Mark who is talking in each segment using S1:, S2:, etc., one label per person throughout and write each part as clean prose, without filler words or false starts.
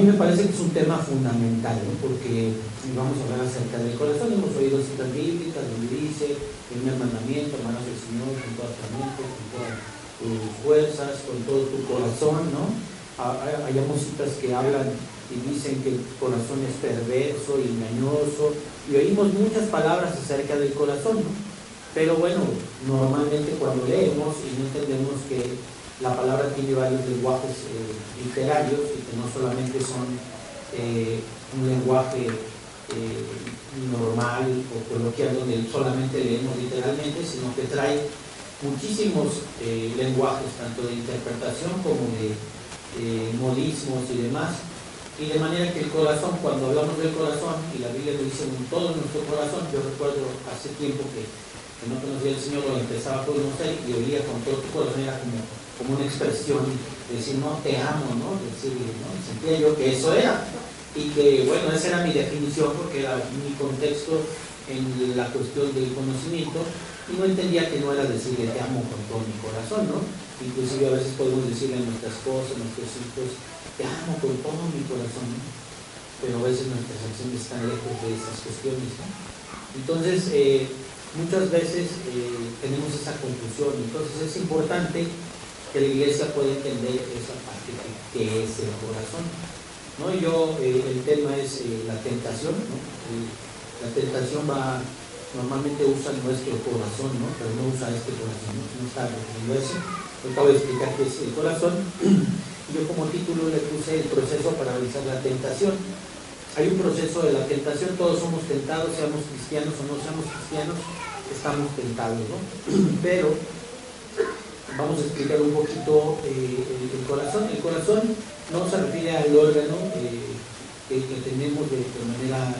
S1: mí me parece que es un tema fundamental, ¿no? Porque vamos a hablar acerca del corazón. Hemos oído citas bíblicas donde dice: primer mandamiento, amarás al Señor con toda tu mente, con todas tus fuerzas, con todo tu corazón, ¿no? Hayamos citas que hablan y dicen que el corazón es perverso y engañoso, y oímos muchas palabras acerca del corazón, ¿no? Pero bueno, normalmente cuando leemos y no entendemos que la palabra tiene varios lenguajes literarios, y que no solamente son un lenguaje normal o coloquial donde solamente leemos literalmente, sino que trae muchísimos lenguajes, tanto de interpretación como de modismos y demás. Y de manera que el corazón, cuando hablamos del corazón, y la Biblia lo dice con todo nuestro corazón, yo recuerdo hace tiempo que no conocía al Señor, lo empezaba a conocer y oía con todo tu corazón, era como una expresión de decir: no, te amo, ¿no? Decir, ¿no? Sentía yo que eso era, y que bueno, esa era mi definición, porque era mi contexto en la cuestión del conocimiento, y no entendía que no era decirle te amo con todo mi corazón, ¿no? Inclusive a veces podemos decirle a nuestras esposas, a nuestros hijos: te amo con todo mi corazón, ¿no? Pero a veces nuestras acciones están lejos de esas cuestiones, ¿no? Entonces, muchas veces tenemos esa confusión. Entonces es importante que la iglesia pueda entender esa parte que es el corazón, ¿no? El tema es la tentación, ¿no? La tentación normalmente usa nuestro corazón, ¿no? Pero no usa este corazón, no está refiriendo eso. Acabo de explicar qué es el corazón. Yo como título le puse el proceso para realizar la tentación. Hay un proceso de la tentación, todos somos tentados, seamos cristianos o no seamos cristianos, estamos tentados, ¿no? Pero vamos a explicar un poquito el corazón. El corazón no se refiere al órgano que tenemos de manera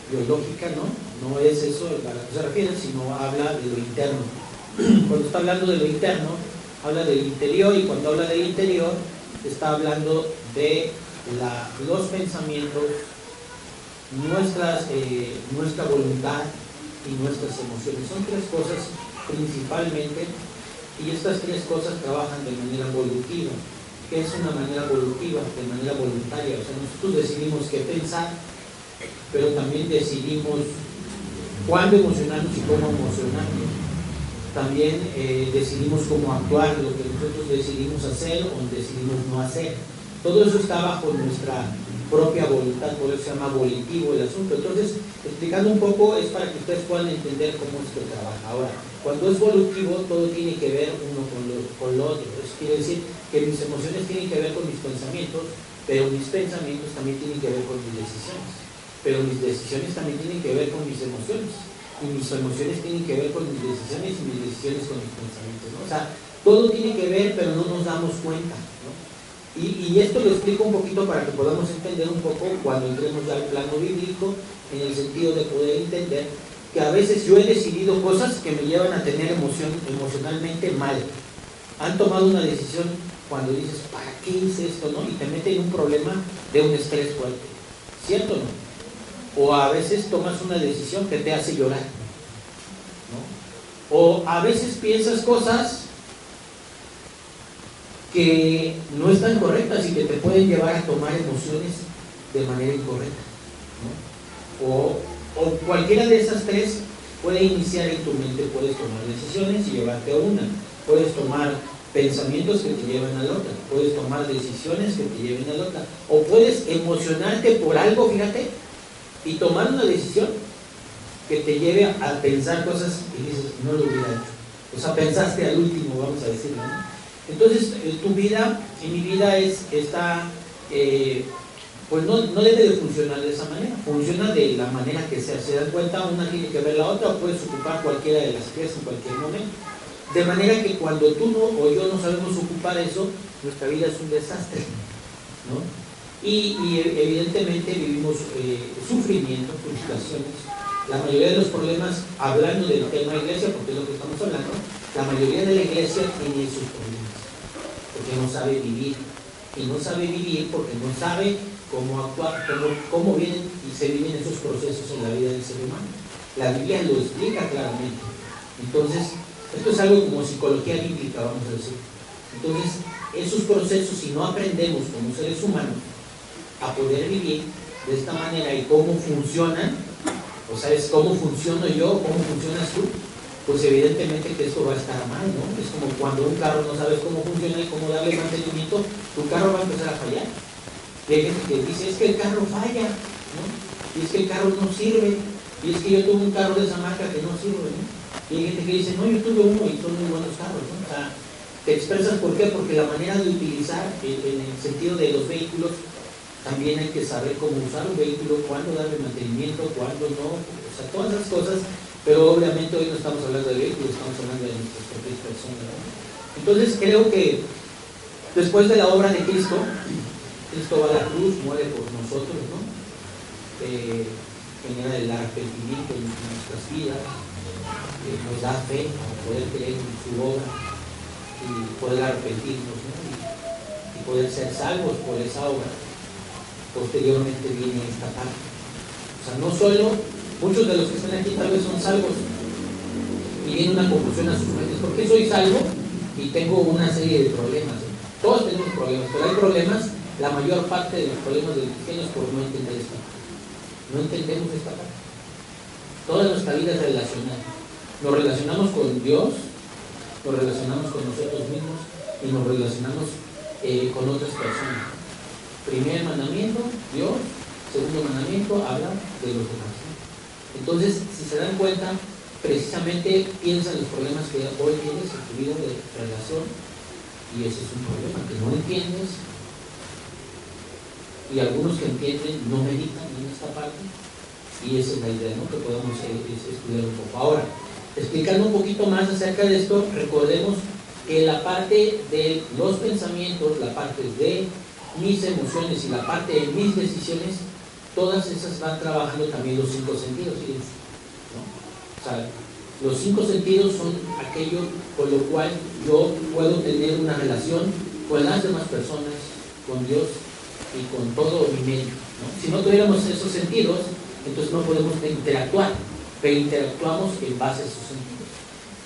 S1: biológica, ¿no? No es eso a lo que se refiere, sino habla de lo interno. Cuando está hablando de lo interno, habla del interior, y cuando habla del interior, está hablando de los pensamientos, nuestra voluntad y nuestras emociones. Son tres cosas principalmente, y estas tres cosas trabajan de manera evolutiva. ¿Qué es una manera evolutiva? De manera voluntaria. O sea, nosotros decidimos qué pensar, pero también decidimos cuándo emocionarnos y cómo emocionarnos. También decidimos cómo actuar, lo que nosotros decidimos hacer o decidimos no hacer. Todo eso está bajo nuestra propia voluntad, por eso se llama volitivo el asunto. Entonces, explicando un poco, es para que ustedes puedan entender cómo es que trabaja. Ahora, cuando es volutivo, todo tiene que ver uno con lo otro. Eso quiere decir que mis emociones tienen que ver con mis pensamientos, pero mis pensamientos también tienen que ver con mis decisiones. Pero mis decisiones también tienen que ver con mis emociones. Y mis emociones tienen que ver con mis decisiones, y mis decisiones con mis pensamientos, ¿no? O sea, todo tiene que ver, pero no nos damos cuenta, ¿no? Y esto lo explico un poquito para que podamos entender un poco cuando entremos ya al plano bíblico, en el sentido de poder entender que a veces yo he decidido cosas que me llevan a tener emocionalmente mal. Han tomado una decisión cuando dices: ¿para qué hice esto, no? Y te mete en un problema de un estrés fuerte, ¿cierto o no? O a veces tomas una decisión que te hace llorar, ¿no? O a veces piensas cosas que no están correctas y que te pueden llevar a tomar emociones de manera incorrecta, ¿no? O cualquiera de esas tres puede iniciar en tu mente. Puedes tomar decisiones y llevarte a una, puedes tomar pensamientos que te lleven a la otra, puedes tomar decisiones que te lleven a la otra, o puedes emocionarte por algo, fíjate, y tomar una decisión que te lleve a pensar cosas y dices: no lo hubiera hecho. O sea, pensaste al último, vamos a decirlo, ¿no? Entonces, tu vida y mi vida pues no debe de funcionar de esa manera. Funciona de la manera que sea. Se dan cuenta, una tiene que ver la otra, o puedes ocupar cualquiera de las tres en cualquier momento. De manera que cuando tú no, o yo no sabemos ocupar eso, nuestra vida es un desastre, ¿no? Y evidentemente vivimos sufrimiento, frustraciones. La mayoría de los problemas, hablando del tema iglesia, porque es lo que estamos hablando, la mayoría de la iglesia tiene sus problemas, porque no sabe vivir. Y no sabe vivir porque no sabe cómo actuar, cómo vienen y se viven esos procesos en la vida del ser humano. La Biblia lo explica claramente. Entonces, esto es algo como psicología bíblica, vamos a decir. Entonces, esos procesos, si no aprendemos como seres humanos a poder vivir de esta manera y cómo funcionan, o sea, es cómo funciono yo, cómo funcionas tú, pues evidentemente que esto va a estar mal, ¿no? Es como cuando un carro no sabes cómo funciona y cómo darle mantenimiento, tu carro va a empezar a fallar. Y hay gente que dice, es que el carro falla, ¿no? Y es que el carro no sirve, y es que yo tuve un carro de esa marca que no sirve, ¿no? Y hay gente que dice, no, yo tuve uno y son muy buenos carros, ¿no? O sea, te expresas ¿por qué? Porque la manera de utilizar, en el sentido de los vehículos, también hay que saber cómo usar un vehículo, cuándo darle mantenimiento, cuándo no, o sea, todas esas cosas, pero obviamente hoy no estamos hablando de vehículos, estamos hablando de nuestras propias personas, ¿no? Entonces creo que después de la obra de Cristo, Cristo va a la cruz, muere por nosotros, ¿no? Genera el arrepentimiento en nuestras vidas, nos da fe para poder creer en su obra y poder arrepentirnos, ¿no? y poder ser salvos por esa obra. Posteriormente viene esta parte. O sea, no solo, muchos de los que están aquí tal vez son salvos y viene una conclusión a sus mentes. ¿Por qué soy salvo? Y tengo una serie de problemas, ¿eh? Todos tenemos problemas, pero hay problemas, la mayor parte de los problemas de los cristianos por no entender esta parte. No entendemos esta parte. Toda nuestra vida es relacional. Nos relacionamos con Dios, nos relacionamos con nosotros mismos y nos relacionamos con otras personas. Primer mandamiento, Dios. Segundo mandamiento, habla de los demás. Entonces, si se dan cuenta, precisamente piensa en los problemas que hoy tienes en tu vida de relación, y ese es un problema, que no entiendes, y algunos que entienden no meditan en esta parte, y esa es la idea, ¿no? Que podamos estudiar un poco. Ahora, explicando un poquito más acerca de esto, recordemos que la parte de los pensamientos, la parte de mis emociones y la parte de mis decisiones, todas esas van trabajando también los 5 sentidos, fíjense, ¿no? O sea, los 5 sentidos son aquello con lo cual yo puedo tener una relación con las demás personas, con Dios y con todo mi medio, ¿no? Si no tuviéramos esos sentidos, entonces no podemos interactuar, pero interactuamos en base a esos sentidos.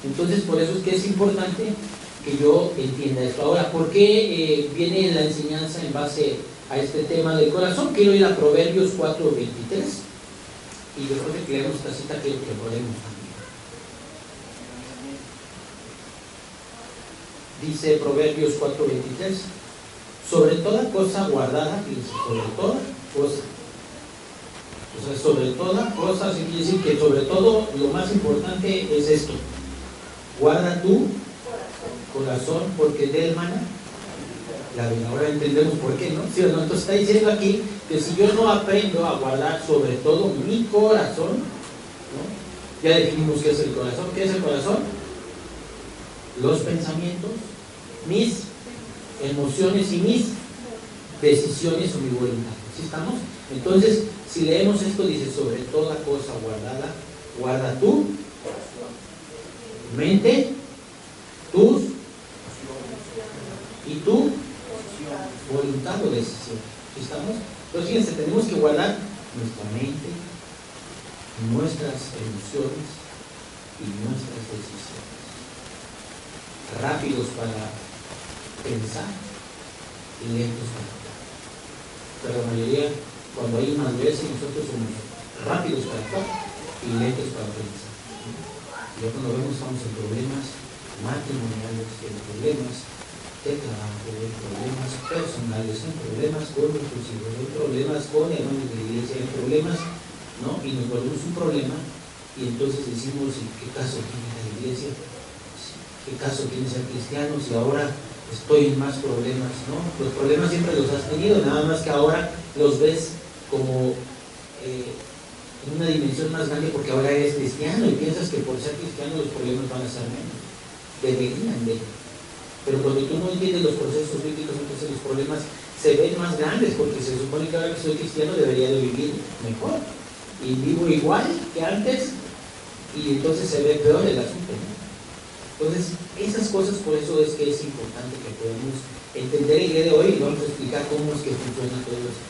S1: Entonces, por eso es que es importante que yo entienda esto. Ahora, ¿por qué viene la enseñanza en base a este tema del corazón? Quiero ir a Proverbios 4:23, y yo creo que leemos esta cita, quiero que lo podemos también. Dice Proverbios 4:23, sobre toda cosa guardada, fíjense, sobre toda cosa. O sea, sobre toda cosa, sí quiere decir que sobre todo lo más importante es esto: guarda tu corazón, porque de él mana la vida. Ahora entendemos por qué, ¿no? ¿Sí o no? Entonces está diciendo aquí que si yo no aprendo a guardar sobre todo mi corazón, ¿no? Ya definimos qué es el corazón. ¿Qué es el corazón? Los pensamientos, mis emociones y mis decisiones o mi voluntad. ¿Sí estamos? Entonces, si leemos esto, dice: sobre toda cosa guardada, guarda tu mente, tus y tu voluntad o decisión. ¿Sí estamos? Entonces, fíjense, tenemos que guardar nuestra mente, nuestras emociones y nuestras decisiones. Rápidos para pensar y lentos para actuar. Pero la mayoría, cuando hay una madurez, nosotros somos rápidos para actuar y lentos para pensar. Ya cuando vemos, estamos en problemas matrimoniales, en problemas de trabajo, en problemas personales, en problemas con nuestros hijos, en problemas con hermanos de la iglesia, en problemas, ¿no? Y nos volvemos un problema, y entonces decimos: ¿qué caso tiene la iglesia? ¿Qué caso tiene ser cristiano si ahora estoy en más problemas? ¿No? Los problemas siempre los has tenido, nada más que ahora los ves como en una dimensión más grande, porque ahora eres cristiano y piensas que por ser cristiano los problemas van a ser menos. Deberían de. Pero cuando tú no entiendes los procesos bíblicos, entonces los problemas se ven más grandes, porque se supone que ahora que soy cristiano debería de vivir mejor, y vivo igual que antes, y entonces se ve peor el asunto, ¿no? Entonces, esas cosas, por eso es que es importante que podamos entender el día de hoy, y vamos a explicar cómo es que funciona todo esto.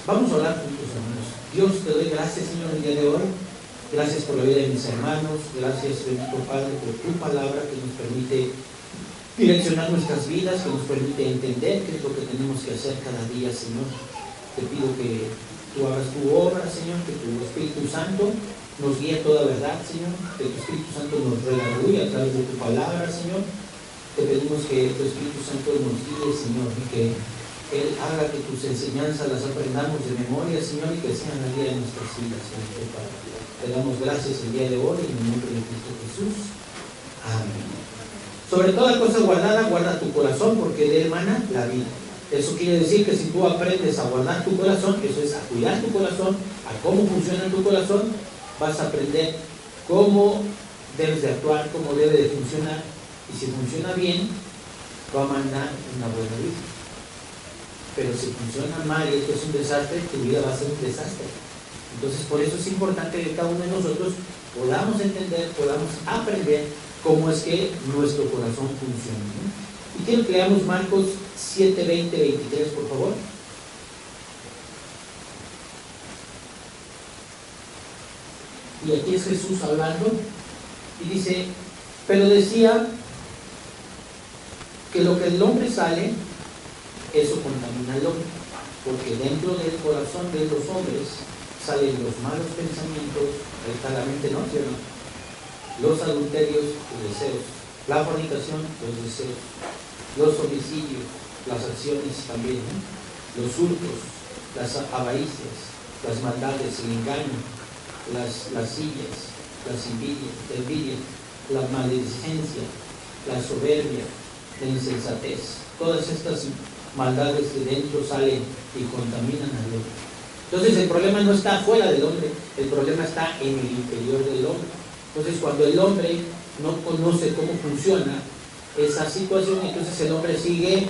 S1: Vamos a orar juntos, hermanos. Dios, te doy gracias, Señor, el día de hoy. Gracias por la vida de mis hermanos. Gracias, bendito Padre, por tu palabra que nos permite direccionar nuestras vidas, que nos permite entender qué es lo que tenemos que hacer cada día, Señor. Te pido que tú hagas tu obra, Señor, que tu Espíritu Santo nos guíe a toda verdad, Señor, que tu Espíritu Santo nos redarguye a través de tu palabra, Señor. Te pedimos que tu Espíritu Santo nos guíe, Señor, y que Él haga que tus enseñanzas las aprendamos de memoria, Señor, y que sean la guía de nuestras vidas, Señor. Te damos gracias el día de hoy en el nombre de Cristo Jesús. Amén. Sobre toda cosa guardada, guarda tu corazón, porque de él emana la vida. Eso quiere decir que si tú aprendes a guardar tu corazón, eso es a cuidar tu corazón, a cómo funciona tu corazón, vas a aprender cómo debes de actuar, cómo debe de funcionar, y si funciona bien, va a mandar una buena vida. Pero si funciona mal y esto es un desastre, tu vida va a ser un desastre. Entonces, por eso es importante que cada uno de nosotros podamos entender, podamos aprender cómo es que nuestro corazón funciona, ¿no? Y quiero que leamos Marcos 7, 20, 23, por favor. Y aquí es Jesús hablando y dice, pero decía que lo que del hombre sale, eso contamina al hombre, porque dentro del corazón de los hombres salen los malos pensamientos, ahí está la mente, ¿no? ¿Sí o no? Los adulterios, los deseos, la fornicación, los deseos, los homicidios, las acciones también, ¿no? Los hurtos, las avaricias, las maldades, el engaño, las lascivias, las envidias, la maledicencia, la soberbia, la insensatez. Todas estas maldades de dentro salen y contaminan al hombre. Entonces el problema no está fuera del hombre, el problema está en el interior del hombre. Entonces cuando el hombre no conoce cómo funciona esa situación, entonces el hombre sigue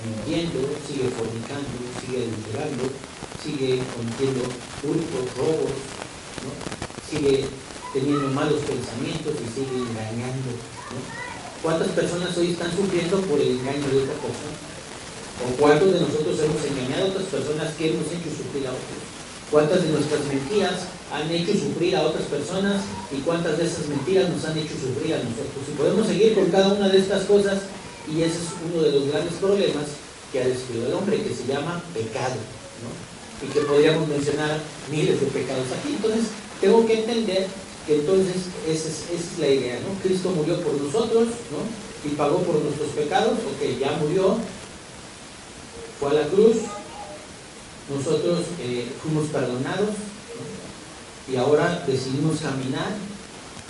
S1: mintiendo, sigue fornicando, sigue adulterando, sigue cometiendo hurtos, robos, ¿no? Sigue teniendo malos pensamientos y sigue engañando, ¿no? ¿Cuántas personas hoy están sufriendo por el engaño de otra persona? ¿O cuántos de nosotros hemos engañado a otras personas que hemos hecho sufrir a otros? ¿Cuántas de nuestras mentiras han hecho sufrir a otras personas y cuántas de esas mentiras nos han hecho sufrir a nosotros? Y podemos seguir con cada una de estas cosas, y ese es uno de los grandes problemas que ha descrito el hombre, que se llama pecado, ¿no? Y que podríamos mencionar miles de pecados aquí. Entonces tengo que entender que entonces esa es la idea, ¿no? Cristo murió por nosotros, ¿no? Y pagó por nuestros pecados. Ok, ya murió, fue a la cruz, nosotros fuimos perdonados, ¿no? Y ahora decidimos caminar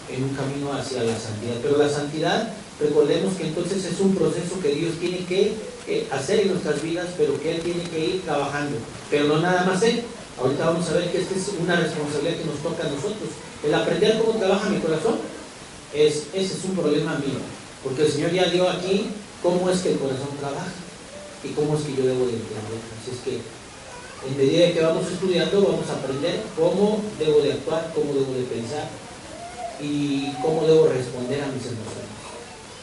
S1: en un camino hacia la santidad. Pero la santidad, recordemos que entonces es un proceso que Dios tiene que hacer en nuestras vidas, pero que Él tiene que ir trabajando. Pero no nada más Él. Ahorita vamos a ver que esta es una responsabilidad que nos toca a nosotros. El aprender cómo trabaja mi corazón, ese es un problema mío. Porque el Señor ya dio aquí cómo es que el corazón trabaja y cómo es que yo debo de entender. Así es que en medida que vamos estudiando, vamos a aprender cómo debo de actuar, cómo debo de pensar y cómo debo responder a mis emociones.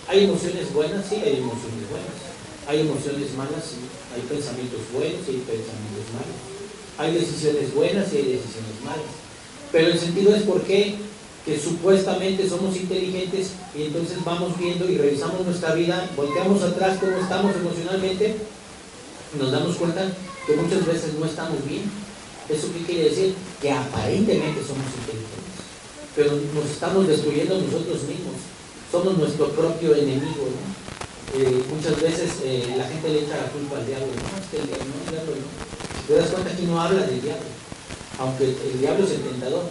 S1: ¿Hay emociones buenas? Sí, hay emociones buenas. ¿Hay emociones malas? Sí. Hay pensamientos buenos y hay pensamientos malos. Hay decisiones buenas y hay decisiones malas. Pero el sentido es porque que supuestamente somos inteligentes y entonces vamos viendo y revisamos nuestra vida, volteamos atrás cómo estamos emocionalmente y nos damos cuenta que muchas veces no estamos bien. ¿Eso qué quiere decir? Que aparentemente somos inteligentes, pero nos estamos destruyendo nosotros mismos. Somos nuestro propio enemigo, ¿no? Muchas veces la gente le echa la culpa al diablo. No, es que el diablo no. Si te das cuenta, aquí no habla del diablo, aunque el diablo es el tentador,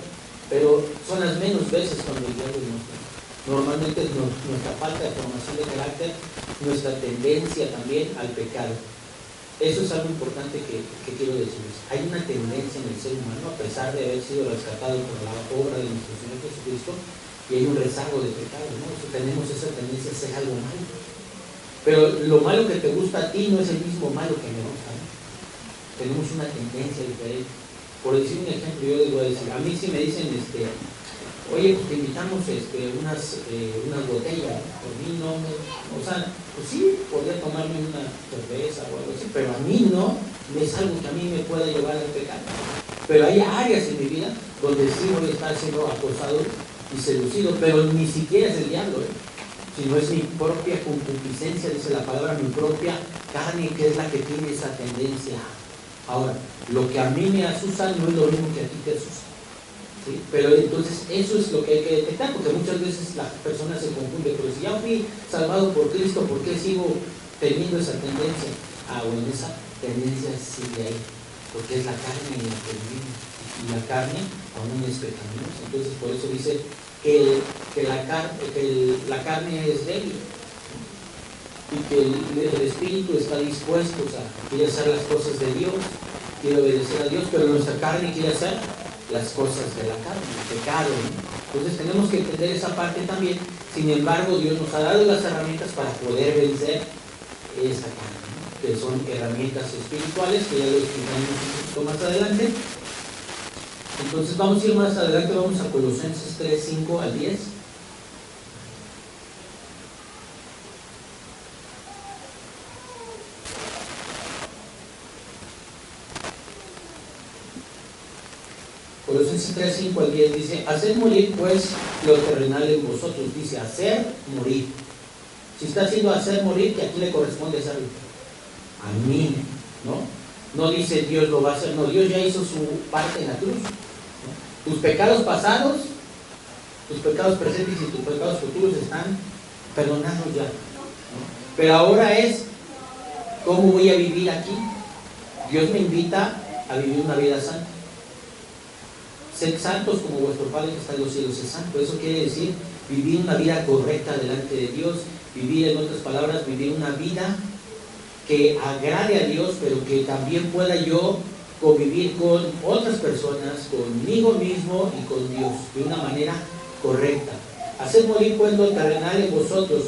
S1: pero son las menos veces cuando el diablo no está. Normalmente es nuestra falta de formación de carácter, nuestra tendencia también al pecado. Eso es algo importante que quiero decirles. Hay una tendencia en el ser humano, a pesar de haber sido rescatado por la obra de nuestro Señor Jesucristo, y hay un rezago de pecado, ¿no? Tenemos esa tendencia a hacer algo malo. Pero lo malo que te gusta a ti no es el mismo malo que me gusta, ¿no? Tenemos una tendencia diferente. Por decir un ejemplo, yo les voy a decir, a mí si me dicen, oye, pues te invitamos unas botellas, ¿no? Por mí no, o sea, pues sí, podría tomarme una cerveza o algo así, pero a mí no es algo que a mí me pueda llevar al pecado. Pero hay áreas en mi vida donde sí voy a estar siendo acosado y seducido, pero ni siquiera es el diablo, sino es mi propia concupiscencia, dice la palabra, mi propia carne, que es la que tiene esa tendencia Ahora, lo que a mí me asusta no es lo mismo que a ti te asusta, ¿sí? Pero entonces eso es lo que hay que detectar, porque muchas veces la persona se confunde, pero si ya fui salvado por Cristo, ¿por qué sigo teniendo esa tendencia? Bueno, esa tendencia sigue ahí, porque es la carne en la que vivimos, y la carne aún es pecaminosa. Entonces por eso dice que la carne es débil, y que el espíritu está dispuesto a quiere hacer las cosas de Dios, quiere obedecer a Dios, pero nuestra carne quiere hacer las cosas de la carne, el pecado, ¿no? Entonces tenemos que entender esa parte también. Sin embargo, Dios nos ha dado las herramientas para poder vencer esa carne, ¿no? Que son herramientas espirituales, que ya lo explicaremos un poquito más adelante. Entonces vamos a ir más adelante, vamos a Colosenses 3, 5 al 10. Colosenses 3, 5 al 10 dice: haced morir pues lo terrenal en vosotros. Dice hacer morir. Si está haciendo hacer morir, que aquí le corresponde hacerlo a mí, ¿no? No dice Dios lo va a hacer, no, Dios ya hizo su parte en la cruz, ¿no? Tus pecados pasados, tus pecados presentes y tus pecados futuros están perdonados ya, ¿no? Pero ahora es ¿cómo voy a vivir aquí? Dios me invita a vivir una vida santa. Sed santos como vuestro Padre que está en los cielos es santo. Eso quiere decir vivir una vida correcta delante de Dios, vivir, en otras palabras, vivir una vida que agrade a Dios, pero que también pueda yo convivir con otras personas, conmigo mismo y con Dios, de una manera correcta. Haced morir pues lo terrenal en vosotros: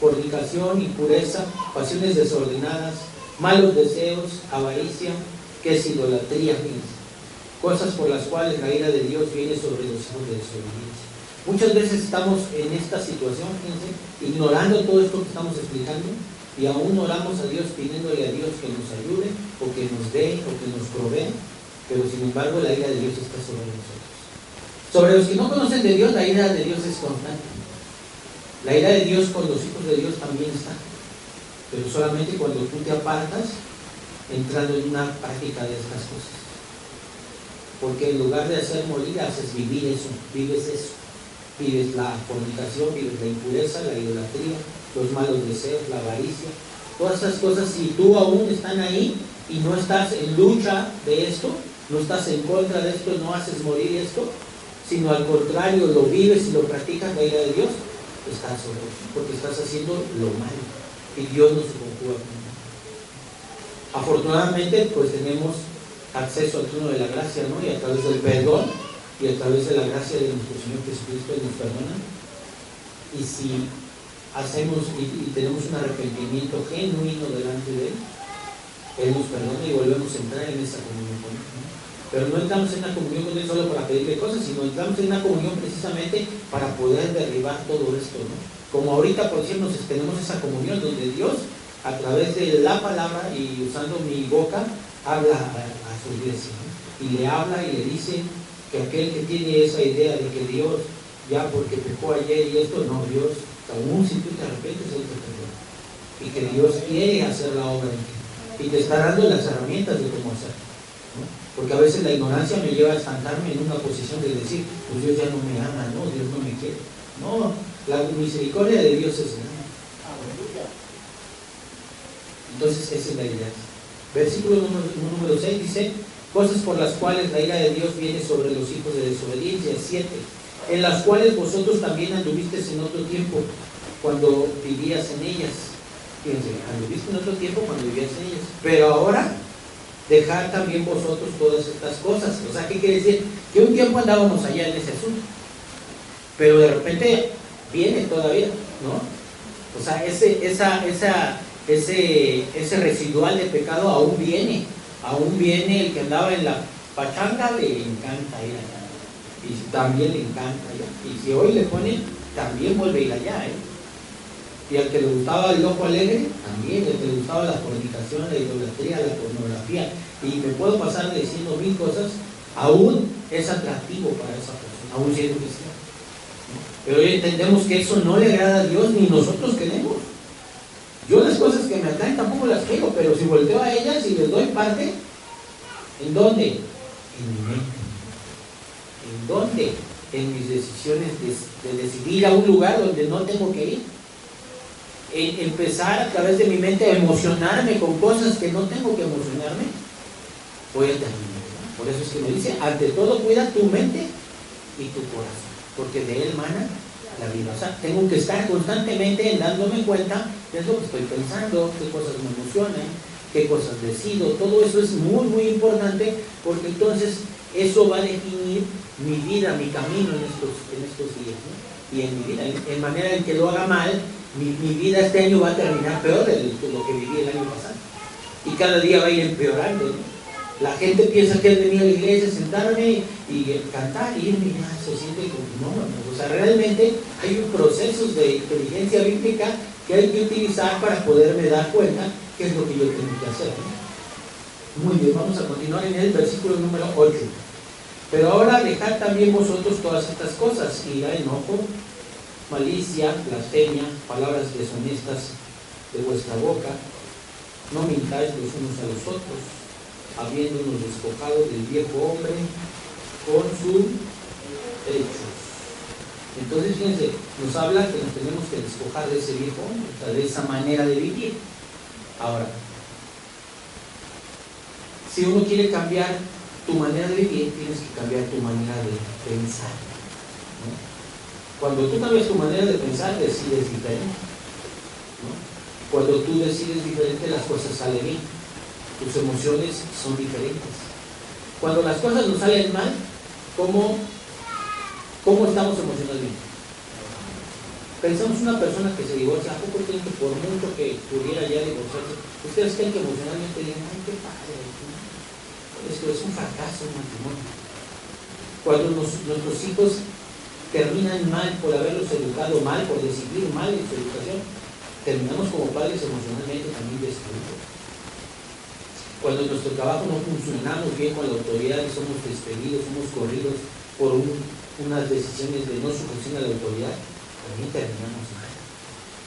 S1: fornicación, impureza, pasiones desordenadas, malos deseos, avaricia, que es idolatría, cosas por las cuales la ira de Dios viene sobre los hijos de desobediencia. Muchas veces estamos en esta situación, fíjense, ignorando todo esto que estamos explicando, y aún oramos a Dios pidiéndole a Dios que nos ayude, o que nos dé, o que nos provee, pero sin embargo la ira de Dios está sobre nosotros. Sobre los que no conocen de Dios, la ira de Dios es constante. La ira de Dios con los hijos de Dios también está, pero solamente cuando tú te apartas, entrando en una práctica de estas cosas. Porque en lugar de hacer morir, haces vivir eso, vives eso. Vives la fornicación, vives la impureza, la idolatría, los malos deseos, la avaricia. Todas esas cosas, si tú aún están ahí y no estás en lucha de esto, no estás en contra de esto, no haces morir esto, sino al contrario, lo vives y lo practicas, la ira de Dios, estás sobre eso, porque estás haciendo lo malo. Y Dios no se conjuga con eso. Afortunadamente, pues tenemos acceso al trono de la gracia, ¿no? Y a través del perdón y a través de la gracia de nuestro Señor Jesucristo nos perdona. Y si hacemos y tenemos un arrepentimiento genuino delante de Él nos perdona y volvemos a entrar en esa comunión con Él, ¿no? Pero no entramos en la comunión con Él solo para pedirle cosas, sino entramos en la comunión precisamente para poder derribar todo esto, ¿no? Como ahorita, por ejemplo, tenemos esa comunión donde Dios, a través de la palabra y usando mi boca, habla a su iglesia, ¿no? Y le habla y le dice que aquel que tiene esa idea de que Dios, ya porque pecó ayer y esto, no, Dios, aún si tú te arrepientes, Él te perdona. Y que Dios quiere hacer la obra en ti. Y te está dando las herramientas de cómo hacerlo, ¿no? Porque a veces la ignorancia me lleva a estancarme en una posición de decir, pues Dios ya no me ama, no, Dios no me quiere. No, la misericordia de Dios es grande. Entonces esa es la idea. Versículo número 6 dice: cosas por las cuales la ira de Dios viene sobre los hijos de desobediencia. 7. En las cuales vosotros también anduvisteis en otro tiempo, cuando vivías en ellas. Fíjense, anduviste en otro tiempo cuando vivías en ellas. Pero ahora, dejad también vosotros todas estas cosas. O sea, ¿qué quiere decir? Que un tiempo andábamos allá en ese asunto, pero de repente viene todavía, ¿no? O sea, ese residual de pecado aún viene el que andaba en la pachanga, le encanta ir allá, y también le encanta allá, y si hoy le ponen, también vuelve a ir allá, y al que le gustaba el ojo alegre, también, el que le gustaba la fornicación, la idolatría, la pornografía, y me puedo pasar diciendo 1000 cosas, aún es atractivo para esa persona, aún siendo cristiano, ¿no? Pero hoy entendemos que eso no le agrada a Dios, ni nosotros queremos. Yo las cosas que me atraen tampoco las quiero, pero si volteo a ellas y les doy parte, ¿En dónde? En mi mente. ¿En dónde? En mis decisiones de decidir a un lugar donde no tengo que ir. En empezar a través de mi mente a emocionarme con cosas que no tengo que emocionarme, voy a terminar. Por eso es que me dice, ante todo cuida tu mente y tu corazón, porque de él mana la vida. O sea, tengo que estar constantemente dándome cuenta de lo que estoy pensando, qué cosas me emocionan, qué cosas decido. Todo eso es muy, muy importante, porque entonces eso va a definir mi vida, mi camino en estos días, ¿no? Y en mi vida, en manera en que lo haga mal, mi vida este año va a terminar peor de lo que viví el año pasado. Y cada día va a ir empeorando, ¿no? La gente piensa que es venir a la iglesia, sentarme y cantar y irme, ya se siente como, no. O sea, realmente hay procesos de inteligencia bíblica que hay que utilizar para poderme dar cuenta qué es lo que yo tengo que hacer, ¿no? Muy bien, vamos a continuar en el versículo número 8. Pero ahora dejad también vosotros todas estas cosas: ira, enojo, malicia, blasfemia, palabras deshonestas de vuestra boca. No mintáis los unos a los otros, habiéndonos despojado del viejo hombre con sus hechos. Entonces, fíjense, nos habla que nos tenemos que despojar de ese viejo hombre, o sea, de esa manera de vivir. Ahora, si uno quiere cambiar tu manera de vivir, tienes que cambiar tu manera de pensar, ¿no? Cuando tú cambias tu manera de pensar, decides diferente, ¿no? Cuando tú decides diferente, las cosas salen bien. Tus emociones son diferentes. Cuando las cosas nos salen mal, ¿cómo estamos emocionalmente? Pensamos una persona que se divorcia, ¿a poco creen que por mucho que pudiera ya divorciarse, ustedes creen que emocionalmente digan, ay, qué padre, esto es un fracaso, un matrimonio? Cuando nuestros hijos terminan mal por haberlos educado mal, por decidir mal en su educación, terminamos como padres emocionalmente también destruidos. Cuando en nuestro trabajo no funcionamos bien con la autoridad y somos despedidos, somos corridos por unas decisiones de no sujeción a la autoridad, también terminamos mal.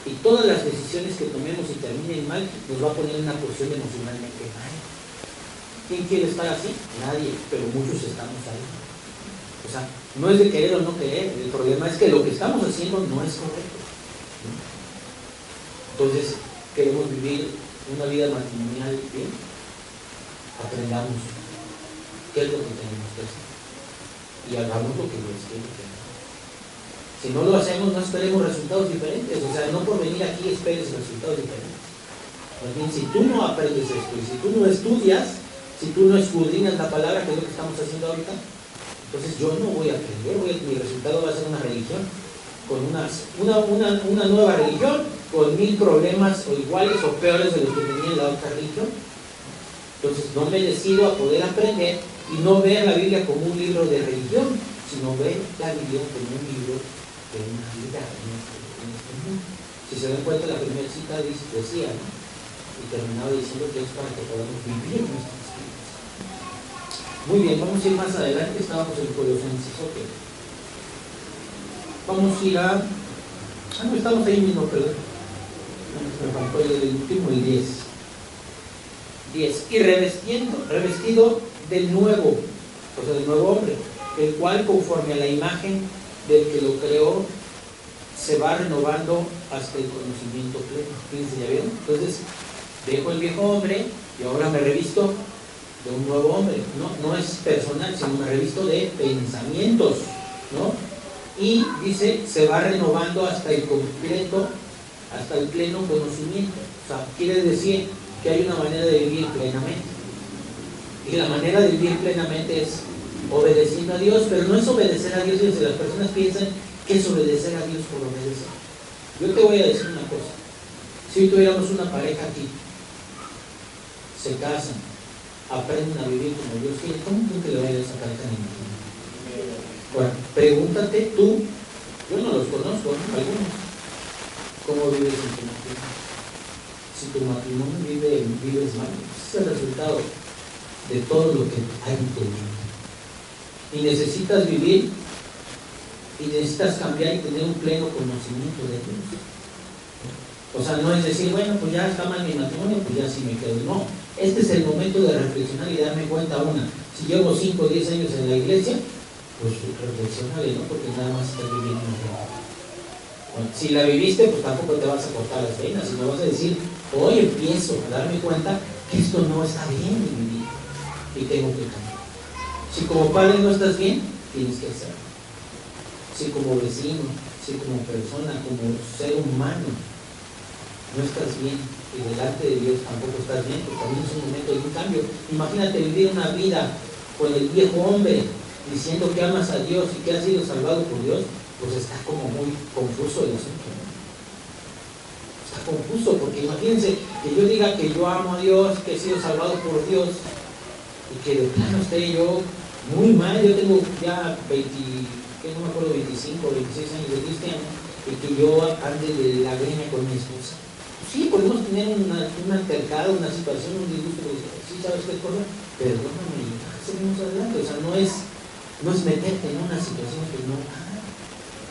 S1: Y todas las decisiones que tomemos y terminen mal nos va a poner en una posición emocionalmente mal. ¿Quién quiere estar así? Nadie, pero muchos estamos ahí. O sea, no es de querer o no querer, el problema es que lo que estamos haciendo no es correcto. Entonces, queremos vivir una vida matrimonial bien, aprendamos qué es lo que tenemos que hacer y hagamos lo que Dios quiere que hagamos. Si no lo hacemos, no esperemos resultados diferentes. O sea, no por venir aquí esperes resultados diferentes. Más bien, si tú no aprendes esto y si tú no estudias, si tú no escudriñas la palabra, que es lo que estamos haciendo ahorita, entonces yo no voy a aprender, mi resultado va a ser una religión, con una nueva religión, con 1000 problemas o iguales o peores de los que tenía en la otra religión. Entonces no me decido a poder aprender y no ver la Biblia como un libro de religión, sino ver la Biblia como un libro de una vida en este mundo. Si se dan cuenta, la primera cita decía, ¿no? Y terminaba diciendo que es para que podamos vivir nuestras vidas. Muy bien, vamos a ir más adelante. Estábamos en Colosenses, ok. Vamos a ir a... no, estamos ahí mismo, perdón. Me faltó el último, el 10. Y revestido del nuevo, o sea, del nuevo hombre, el cual conforme a la imagen del que lo creó, se va renovando hasta el conocimiento pleno. Fíjense, ¿ya vieron? Entonces, dejo el viejo hombre y ahora me revisto de un nuevo hombre. No es personal, sino me revisto de pensamientos, ¿no? Y dice, se va renovando hasta el completo, hasta el pleno conocimiento. O sea, quiere decir que hay una manera de vivir plenamente. Y la manera de vivir plenamente es obedeciendo a Dios, pero no es obedecer a Dios. Las personas piensan que es obedecer a Dios por obedecer. Yo te voy a decir una cosa. Si tuviéramos una pareja aquí, se casan, aprenden a vivir como Dios quiere, ¿cómo tú que le vayas a esa pareja ni nada? Bueno, pregúntate tú, yo no los conozco, ¿no? Algunos, ¿cómo vives en tu matrimonio? Si tu matrimonio vives mal, ese es el resultado de todo lo que hay en tu vida. Y necesitas vivir y necesitas cambiar y tener un pleno conocimiento de Dios. O sea, no es decir, bueno, pues ya está mal mi matrimonio, pues ya sí me quedo. No, Este es el momento de reflexionar y darme cuenta una. Si llevo 5 o 10 años en la iglesia, pues reflexionale, ¿no? Porque nada más estás viviendo una vida. Bueno, si la viviste, pues tampoco te vas a cortar las venas, sino vas a decir, hoy empiezo a darme cuenta que esto no está bien en mi vida y tengo que cambiar. Si como padre no estás bien, tienes que hacerlo. Si como vecino, si como persona, como ser humano, no estás bien y delante de Dios tampoco estás bien, pues también es un momento de un cambio. Imagínate vivir una vida con el viejo hombre diciendo que amas a Dios y que has sido salvado por Dios, pues está como muy confuso el asunto, ¿no? Está confuso, porque imagínense que yo diga que yo amo a Dios, que he sido salvado por Dios, y que de plano esté yo muy mal. Yo tengo ya 20, que no me acuerdo, 25 o 26 años de cristiano, y que yo ande de la greña con mi esposa. Sí, podemos tener un altercado, una situación, un disgusto, sí, ¿sabes qué cosa? Perdóname, y seguimos adelante. O sea, no es meterte en una situación que no.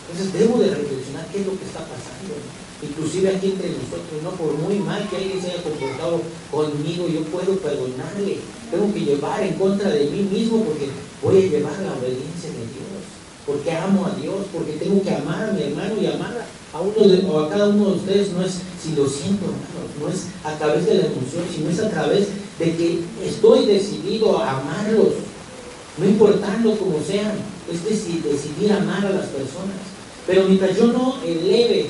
S1: Entonces debo de reflexionar qué es lo que está pasando, ¿no? Inclusive aquí entre nosotros, no por muy mal que alguien se haya comportado conmigo, yo puedo perdonarle. Tengo que llevar en contra de mí mismo, porque voy a llevar la obediencia de Dios, porque amo a Dios, porque tengo que amar a mi hermano y amar o a cada uno de ustedes. No es si lo siento, hermanos, no es a través de la emoción, sino es a través de que estoy decidido a amarlos, no importando como sean. Es decidir amar a las personas. Pero mientras yo no eleve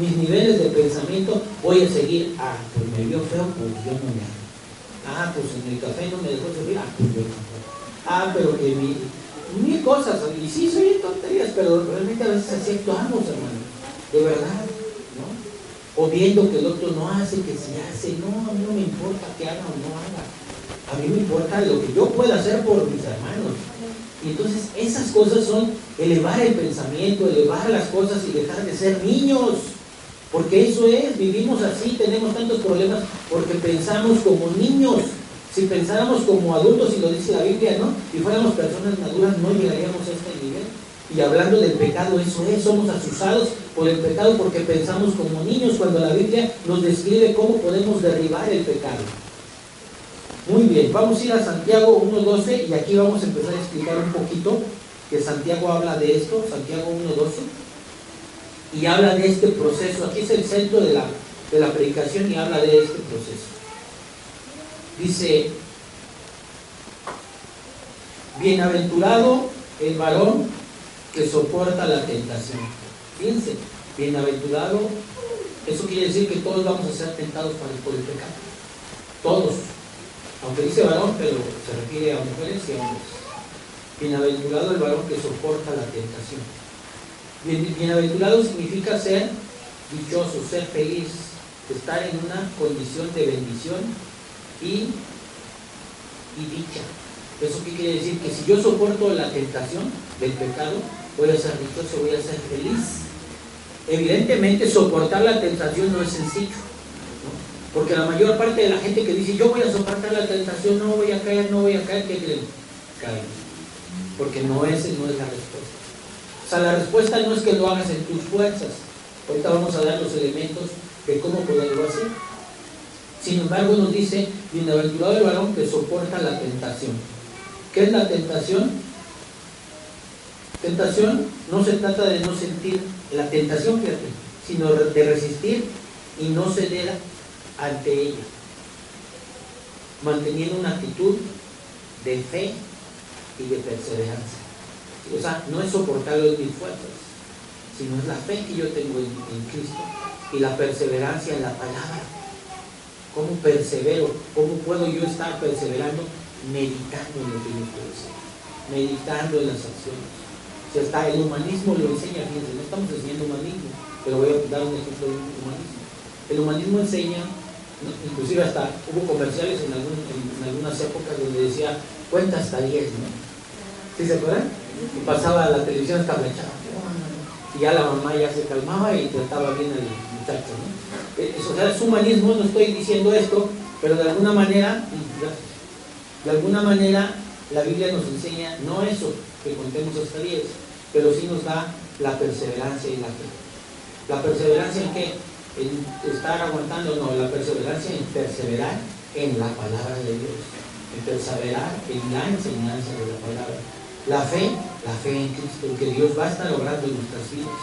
S1: mis niveles de pensamiento, voy a seguir, pues me vio feo, pues yo no me amo. Pues en el café no me dejó servir, pues yo tampoco. Pero que mil cosas, y sí soy tonterías, pero realmente a veces así actuamos, hermano, de verdad, ¿no? O viendo que el otro no hace, que se hace. No, a mí no me importa que haga o no haga. A mí me importa lo que yo pueda hacer por mis hermanos. Y entonces esas cosas son elevar el pensamiento, elevar las cosas y dejar de ser niños. Porque eso es, vivimos así, tenemos tantos problemas porque pensamos como niños. Si pensáramos como adultos, y lo dice la Biblia, ¿no? Y fuéramos personas maduras, no llegaríamos a este nivel. Y hablando del pecado, eso es, somos asusados por el pecado porque pensamos como niños, cuando la Biblia nos describe cómo podemos derribar el pecado. Muy bien, vamos a ir a Santiago 1.12 y aquí vamos a empezar a explicar un poquito que Santiago habla de esto, Santiago 1.12, y habla de este proceso. Aquí es el centro de la predicación y habla de este proceso. Dice, bienaventurado el varón que soporta la tentación. Fíjense, bienaventurado, eso quiere decir que todos vamos a ser tentados por el pecado. Todos. Aunque dice varón, pero se refiere a mujeres y a hombres. Bienaventurado el varón que soporta la tentación. Bienaventurado significa ser dichoso, ser feliz, estar en una condición de bendición y dicha. ¿Eso qué quiere decir? Que si yo soporto la tentación del pecado, voy a ser dichoso, voy a ser feliz. Evidentemente, soportar la tentación no es sencillo, ¿no? Porque la mayor parte de la gente que dice, yo voy a soportar la tentación, no voy a caer, ¿qué creen? Caen. Porque no es la respuesta. O sea, la respuesta no es que lo hagas en tus fuerzas. Ahorita vamos a dar los elementos de cómo poderlo hacer. Sin embargo, nos dice, bienaventurado el varón que soporta la tentación. ¿Qué es la tentación? Tentación no se trata de no sentir la tentación, fíjate, sino de resistir y no ceder ante ella, manteniendo una actitud de fe y de perseverancia. O sea, no es soportarlo en mis fuerzas, sino es la fe que yo tengo en Cristo y la perseverancia en la palabra. ¿Cómo persevero? ¿Cómo puedo yo estar perseverando? Meditando en lo que yo puedo hacer, meditando en las acciones. O sea, hasta el humanismo lo enseña, fíjense, no estamos enseñando humanismo, pero voy a dar un ejemplo de humanismo. El humanismo enseña, ¿no? Inclusive hasta hubo comerciales en algunas épocas donde decía, cuenta hasta 10, ¿no? ¿Sí se acuerdan? Y pasaba la televisión hasta flechada. Y ya la mamá ya se calmaba y trataba bien al muchacho, ¿no? O sea, es humanismo, no estoy diciendo esto, pero de alguna manera la Biblia nos enseña no eso, que contemos hasta 10, pero sí nos da la perseverancia y la fe. ¿La perseverancia en qué? En estar aguantando, no, la perseverancia en perseverar en la palabra de Dios, en perseverar en la enseñanza de la palabra. La fe en Cristo, que Dios va a estar obrando en nuestras vidas.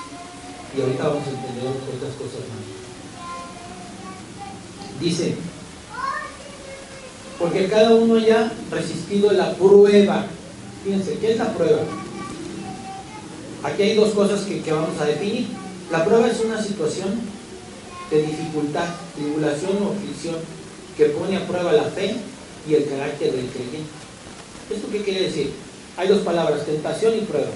S1: Y ahorita vamos a entender otras cosas más. Dice, porque cada uno haya resistido la prueba. Fíjense, ¿qué es la prueba? Aquí hay dos cosas que vamos a definir. La prueba es una situación de dificultad, tribulación o aflicción que pone a prueba la fe y el carácter del creyente. ¿Esto qué quiere decir? Hay dos palabras, tentación y prueba.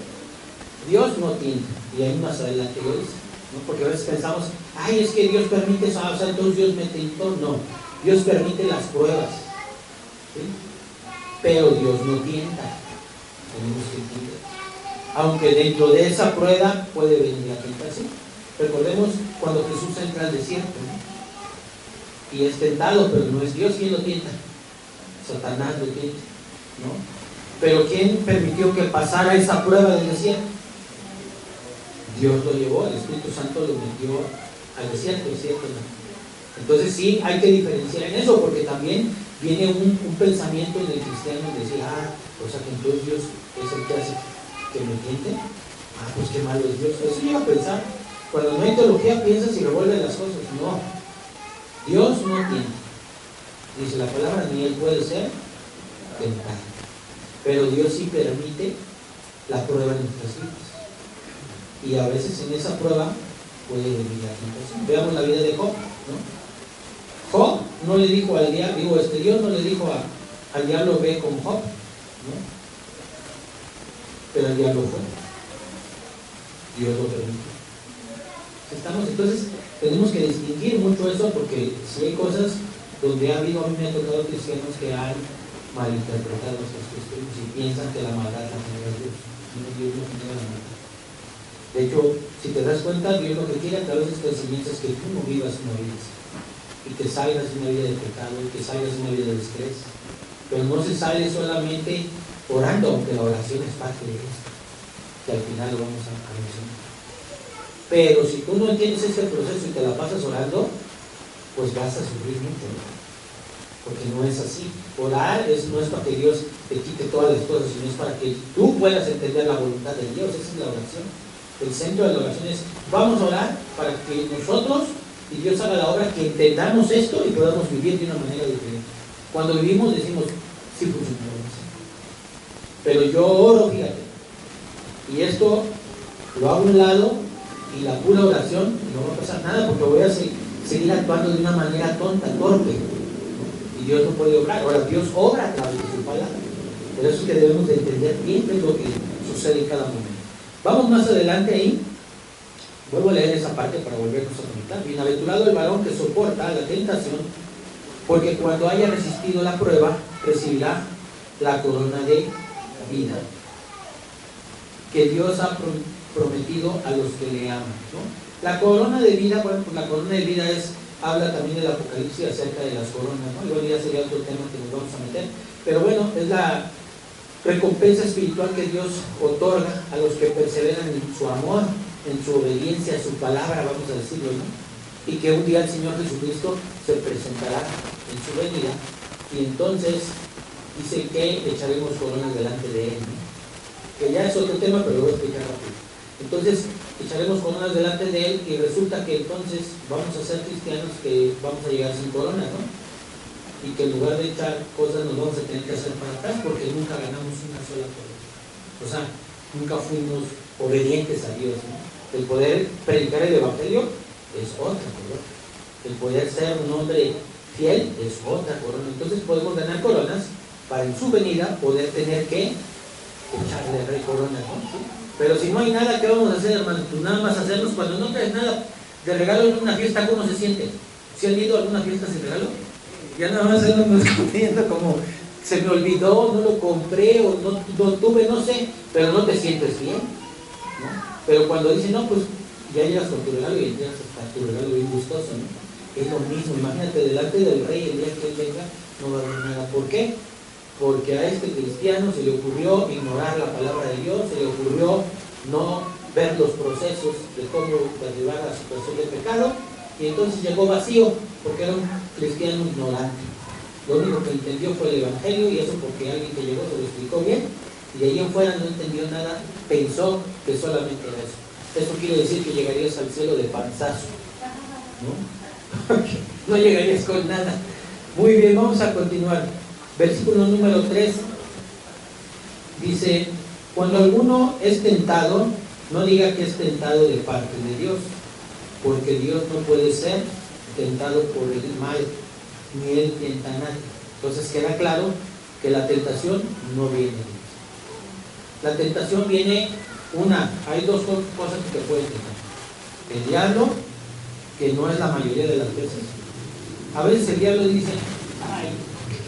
S1: Dios no tienta, y ahí más adelante lo dice, ¿no? Porque a veces pensamos, ay, es que Dios permite eso, o sea, entonces Dios me tentó. No, Dios permite las pruebas, ¿sí? Pero Dios no tienta, tenemos que entender. Aunque dentro de esa prueba puede venir la tentación. Recordemos cuando Jesús entra al desierto, ¿no? Y es tentado, pero no es Dios quien lo tienta, Satanás lo tienta, ¿no? Pero ¿quién permitió que pasara esa prueba del desierto? Dios lo llevó, el Espíritu Santo lo metió al desierto, ¿cierto? Entonces sí, hay que diferenciar en eso, porque también viene un pensamiento en el cristiano de decir, o sea que entonces Dios es el que hace que me tiente. Pues qué malo es Dios. Eso llega a pensar. Cuando no hay teología piensas y revuelves las cosas. No, Dios no tiente. Dice la palabra, ni Él puede ser tentado. Pero Dios sí permite la prueba en nuestras vidas. Y a veces en esa prueba puede venir la tentación. Veamos la vida de Job, ¿no? Job no le dijo al diablo, Dios no le dijo al diablo, ve con Job, ¿no? Pero el diablo fue. Dios lo permitió. Entonces tenemos que distinguir mucho eso, porque si hay cosas donde a mí me ha tocado cristianos que han malinterpretado estos textos y piensan que la maldad la genera Dios. No, Dios no genera la maldad. De hecho, si te das cuenta, Dios lo que quiere a través de estas enseñanzas es que tú no vivas una vida así, y que salgas de una vida de pecado, y que salgas de una vida de estrés. Pero no se sale solamente orando, aunque la oración es parte de esto, que al final lo vamos a mencionar. Pero si tú no entiendes este proceso y te la pasas orando, pues vas a sufrir mucho, ¿no? Porque no es así. Orar no es para que Dios te quite todas las cosas, sino es para que tú puedas entender la voluntad de Dios. Esa es la oración. El centro de la oración es, vamos a orar para que nosotros y Dios haga la obra, que entendamos esto y podamos vivir de una manera diferente. Cuando vivimos decimos, sí funcionó así. Pero yo oro, fíjate, y esto lo hago a un lado, y la pura oración no va a pasar nada, porque voy a seguir actuando de una manera tonta, torpe, ¿no? Y Dios no puede obrar. Ahora, Dios obra a través de su palabra. Por eso es que debemos de entender bien qué es lo que sucede en cada momento. Vamos más adelante ahí. Vuelvo a leer esa parte para volvernos a comentar. Bienaventurado el varón que soporta la tentación, porque cuando haya resistido la prueba, recibirá la corona de vida que Dios ha prometido a los que le aman, ¿no? La corona de vida, bueno, pues la corona de vida habla también del Apocalipsis acerca de las coronas, ¿no? Igual ya sería otro tema que nos vamos a meter, pero bueno, es la recompensa espiritual que Dios otorga a los que perseveran en su amor, en su obediencia a su palabra, vamos a decirlo, ¿no? Y que un día el Señor Jesucristo se presentará en su venida, y entonces dice que echaremos coronas delante de Él, ¿no? Que ya es otro tema, pero lo voy a explicar rápido. Entonces echaremos coronas delante de Él, y resulta que entonces vamos a ser cristianos que vamos a llegar sin coronas, ¿no? Y que en lugar de echar cosas nos vamos a tener que hacer para atrás, porque nunca ganamos una sola corona. O sea, nunca fuimos obedientes a Dios, ¿no? El poder predicar el Evangelio es otra corona. El poder ser un hombre fiel es otra corona. Entonces podemos ganar coronas para en su venida poder tener que echarle al rey corona, ¿no? ¿Sí? Pero si no hay nada, ¿qué vamos a hacer, hermano? Pues nada más hacernos. Cuando no traes nada de regalo en una fiesta, ¿cómo se siente? ¿Se han ido a alguna fiesta sin regalo? Ya nada más andamos comiendo como se me olvidó, no lo compré o no tuve, no sé, pero no te sientes bien, ¿no? Pero cuando dicen, no, pues ya llegas con tu regalo y llegas hasta tu regalo bien gustoso, ¿no? Es lo mismo. Imagínate, delante del rey, el día que él venga, no va a haber nada. ¿Por qué? Porque a este cristiano se le ocurrió ignorar la palabra de Dios, se le ocurrió no ver los procesos de cómo derribar la situación de pecado, y entonces llegó vacío, porque era un cristiano ignorante. Lo único que entendió fue el Evangelio, y eso porque alguien que llegó se lo explicó bien, y de ahí en fuera no entendió nada, pensó que solamente era eso. Eso quiere decir que llegarías al cielo de panzazo, ¿no? No llegarías con nada. Muy bien, vamos a continuar. Versículo número 3 dice: cuando alguno es tentado, no diga que es tentado de parte de Dios, porque Dios no puede ser tentado por el mal, ni él tienta a nadie. Entonces queda claro que la tentación no viene de Dios. La tentación viene, hay dos cosas que te pueden tentar. El diablo, que no es la mayoría de las veces. A veces el diablo dice: ay,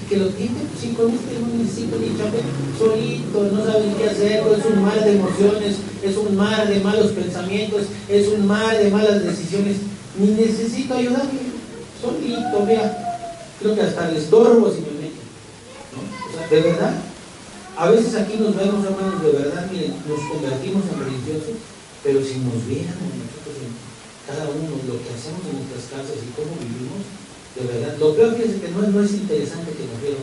S1: que lo tiente, pues sí, con este no necesito ni chape, solito, no saben qué hacer, es un mar de emociones, es un mar de malos pensamientos, es un mar de malas decisiones, ni necesito ayudarle, solito, mira, creo que hasta le estorbo si me meto, ¿no? O sea, de verdad, a veces aquí nos vemos, hermanos, de verdad, miren, nos convertimos en religiosos, pero si nos viéramos nosotros en cada uno lo que hacemos en nuestras casas y cómo vivimos, de verdad, lo peor es que no es interesante que nos vieron.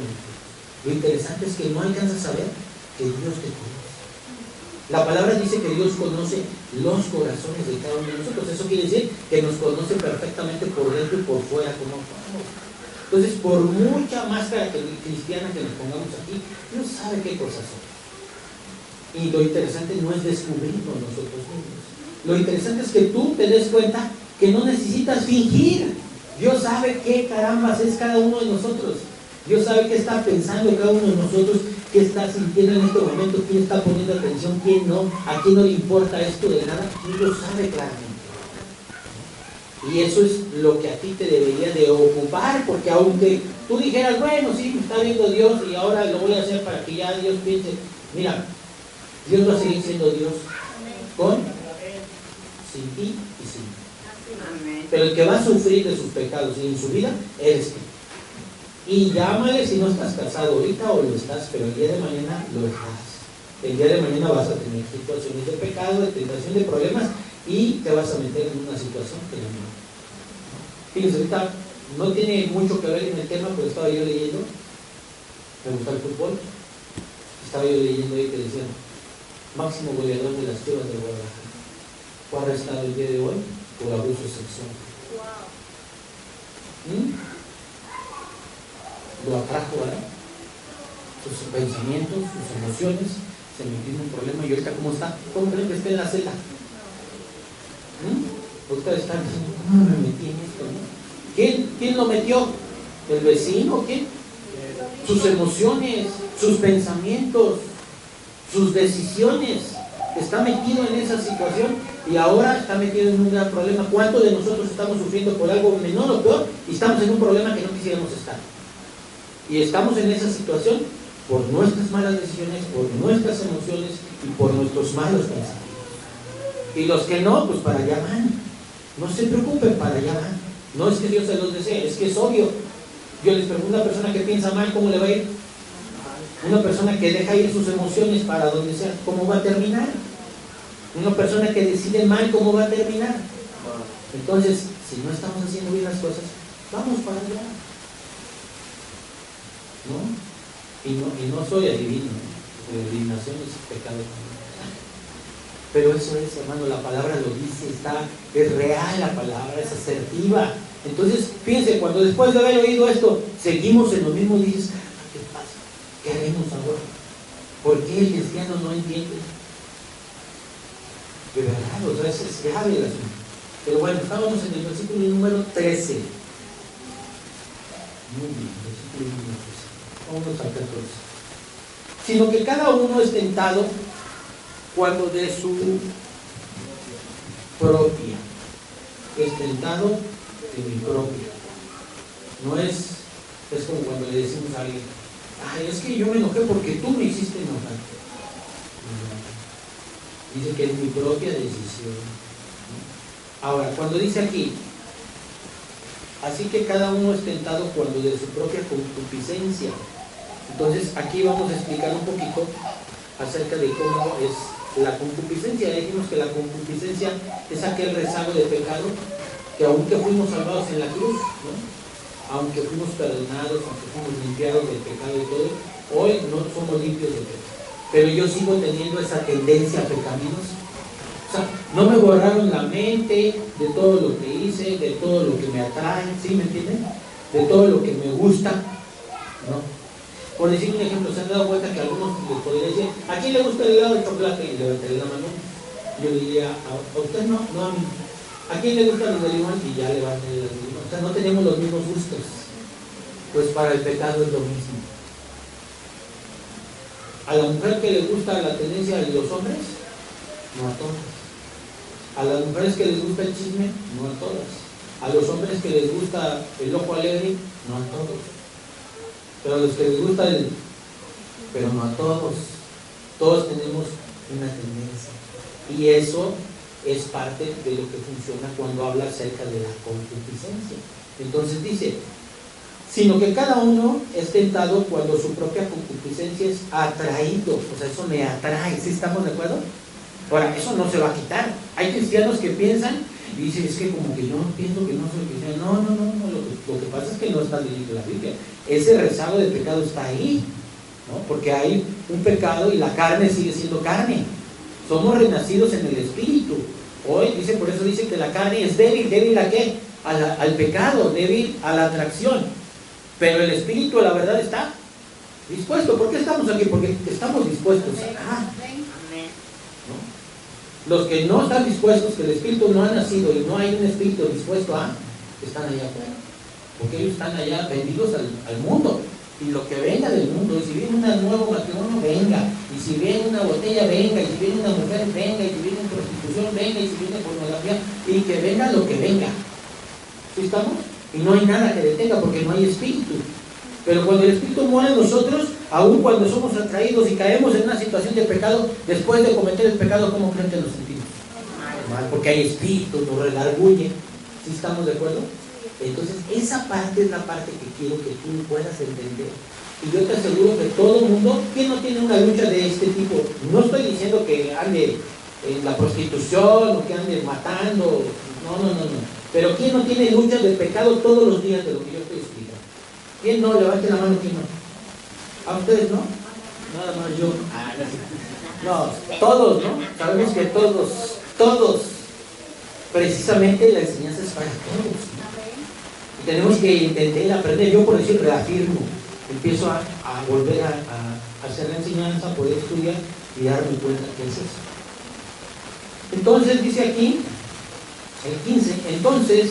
S1: Lo interesante es que no alcanzas a saber que Dios te conoce. La palabra dice que Dios conoce los corazones de cada uno de nosotros. Eso quiere decir que nos conoce perfectamente por dentro y por fuera como somos. Entonces, por mucha máscara cristiana que nos pongamos aquí, Dios sabe qué cosas son. Y lo interesante no es descubrirnos nosotros mismos. Lo interesante es que tú te des cuenta que no necesitas fingir. Dios sabe qué carambas es cada uno de nosotros. Dios sabe qué está pensando cada uno de nosotros, qué está sintiendo en este momento, quién está poniendo atención, quién no, a quién no le importa esto de nada. Dios lo sabe claramente. Y eso es lo que a ti te debería de ocupar, porque aunque tú dijeras, bueno, sí, me está viendo Dios y ahora lo voy a hacer para que ya Dios piense, mira, Dios va a seguir siendo Dios con, sin ti y sin ti. Pero el que va a sufrir de sus pecados en su vida eres tú. Y llámale si no estás casado ahorita o lo estás, pero el día de mañana lo estás. El día de mañana vas a tener situaciones de pecado, de tentación, de problemas, y te vas a meter en una situación que no. Fíjense, ahorita no tiene mucho que ver en el tema, pero estaba yo leyendo, me gusta el fútbol, estaba yo leyendo ahí que decían: máximo goleador de las Chivas de Guadalajara fue arrestado el día de hoy por abuso sexual. Lo atrajo, ¿verdad? Sus pensamientos, sus emociones, se metió en un problema. Y ahorita, ¿cómo está? ¿Cómo creen que esté en la celda? Ustedes están diciendo: ¿cómo me metí en esto? ¿no? ¿Quién lo metió? ¿El vecino? ¿Quién? Sus emociones, sus pensamientos, sus decisiones. Está metido en esa situación y ahora está metido en un gran problema. ¿Cuántos de nosotros estamos sufriendo por algo menor o peor y estamos en un problema que no quisiéramos estar? Y estamos en esa situación por nuestras malas decisiones, por nuestras emociones y por nuestros malos pensamientos. Y los que no, pues para allá van. No se preocupen, para allá van. No es que Dios se los desee, es que es obvio. Yo les pregunto a una persona que piensa mal, ¿cómo le va a ir? Una persona que deja ir sus emociones para donde sea, ¿cómo va a terminar? Una persona que decide mal, ¿cómo va a terminar? Entonces, si no estamos haciendo bien las cosas, vamos para allá. ¿No? Y no soy adivino, ¿no? La adivinación es pecado. Pero eso es, hermano, la palabra lo dice, es real la palabra, es asertiva. Entonces, fíjense, cuando después de haber oído esto, seguimos en lo mismo, dices: ¿qué pasa? ¿Qué haremos ahora? ¿Por qué el cristiano no entiende? De verdad, o sea, es grave el asunto. Pero bueno, estábamos en el versículo número 13. Muy bien, versículo número 13. Vámonos al 14. Sino que cada uno es tentado cuando de su propia. Es tentado de mi propia. No es como cuando le decimos a alguien: ay, es que yo me enojé porque tú me hiciste enojar. Dice que es mi propia decisión. Ahora, cuando dice aquí: así que cada uno es tentado cuando de su propia concupiscencia. Entonces, aquí vamos a explicar un poquito acerca de cómo es la concupiscencia. Dijimos que la concupiscencia es aquel rezago de pecado que aunque fuimos salvados en la cruz, ¿no? aunque fuimos perdonados, aunque fuimos limpiados del pecado y todo, hoy no somos limpios del pecado. Pero yo sigo teniendo esa tendencia a pecaminosa. O sea, no me borraron la mente de todo lo que hice, de todo lo que me atrae, ¿sí me entienden? De todo lo que me gusta, ¿no? Por decir un ejemplo, se han dado cuenta que a algunos les podría decir, ¿a quién le gusta el helado de chocolate? Y levantaría la mano. Yo le diría, ¿a usted no? No a mí. ¿A quién le gustan los de limón? Y ya levantaría los de limón. O sea, no tenemos los mismos gustos. Pues para el pecado es lo mismo. A la mujer que le gusta la tendencia de los hombres, no a todas. A las mujeres que les gusta el chisme, no a todas. A los hombres que les gusta el ojo alegre, no a todos. Pero a los que les gusta pero no a todos. Todos tenemos una tendencia. Y eso es parte de lo que funciona cuando habla acerca de la concupiscencia. Entonces dice, sino que cada uno es tentado cuando su propia concupiscencia es atraído. O sea, eso me atrae, ¿sí estamos de acuerdo? Ahora, eso no se va a quitar. Hay cristianos que piensan y dicen, es que como que yo pienso que no soy cristiano. No, lo que pasa es que no está leyendo la Biblia. Ese rezago de pecado está ahí, ¿no? Porque hay un pecado y la carne sigue siendo carne. Somos renacidos en el Espíritu. Hoy dice, por eso dice que la carne es débil. ¿Débil a qué? Al pecado, débil a la atracción. Pero el Espíritu, la verdad, está dispuesto. ¿Por qué estamos aquí? Porque estamos dispuestos a... ¿no? Los que no están dispuestos, que el Espíritu no ha nacido y no hay un Espíritu dispuesto a, están allá afuera. Porque ellos están allá vendidos al mundo. Y lo que venga del mundo, y si viene un nuevo matrimonio, venga. Y si viene una botella, venga. Y si viene una mujer, venga. Y si viene prostitución, venga. Y si viene pornografía, y que venga lo que venga. ¿Sí estamos? Y no hay nada que detenga porque no hay espíritu. Pero cuando el espíritu mora en nosotros, aun cuando somos atraídos y caemos en una situación de pecado, después de cometer el pecado, ¿cómo creen que nos sentimos? Mal, porque hay espíritu, nos redarguye. ¿Sí estamos de acuerdo? Entonces, esa parte es la parte que quiero que tú puedas entender. Y yo te aseguro que todo el mundo, ¿quién no tiene una lucha de este tipo? No estoy diciendo que ande en la prostitución o que ande matando. No. Pero ¿quién no tiene luchas de pecado todos los días de lo que yo estoy explicando? ¿Quién no? Levante la mano, ¿quién no? ¿A ustedes no? Nada más yo. No, todos, ¿no? Sabemos que todos. Precisamente la enseñanza es para todos. Y tenemos que entender, aprender. Yo, por decir, reafirmo. Empiezo a volver a hacer la enseñanza, a poder estudiar y darme cuenta que es eso. Entonces, dice aquí, el 15, entonces,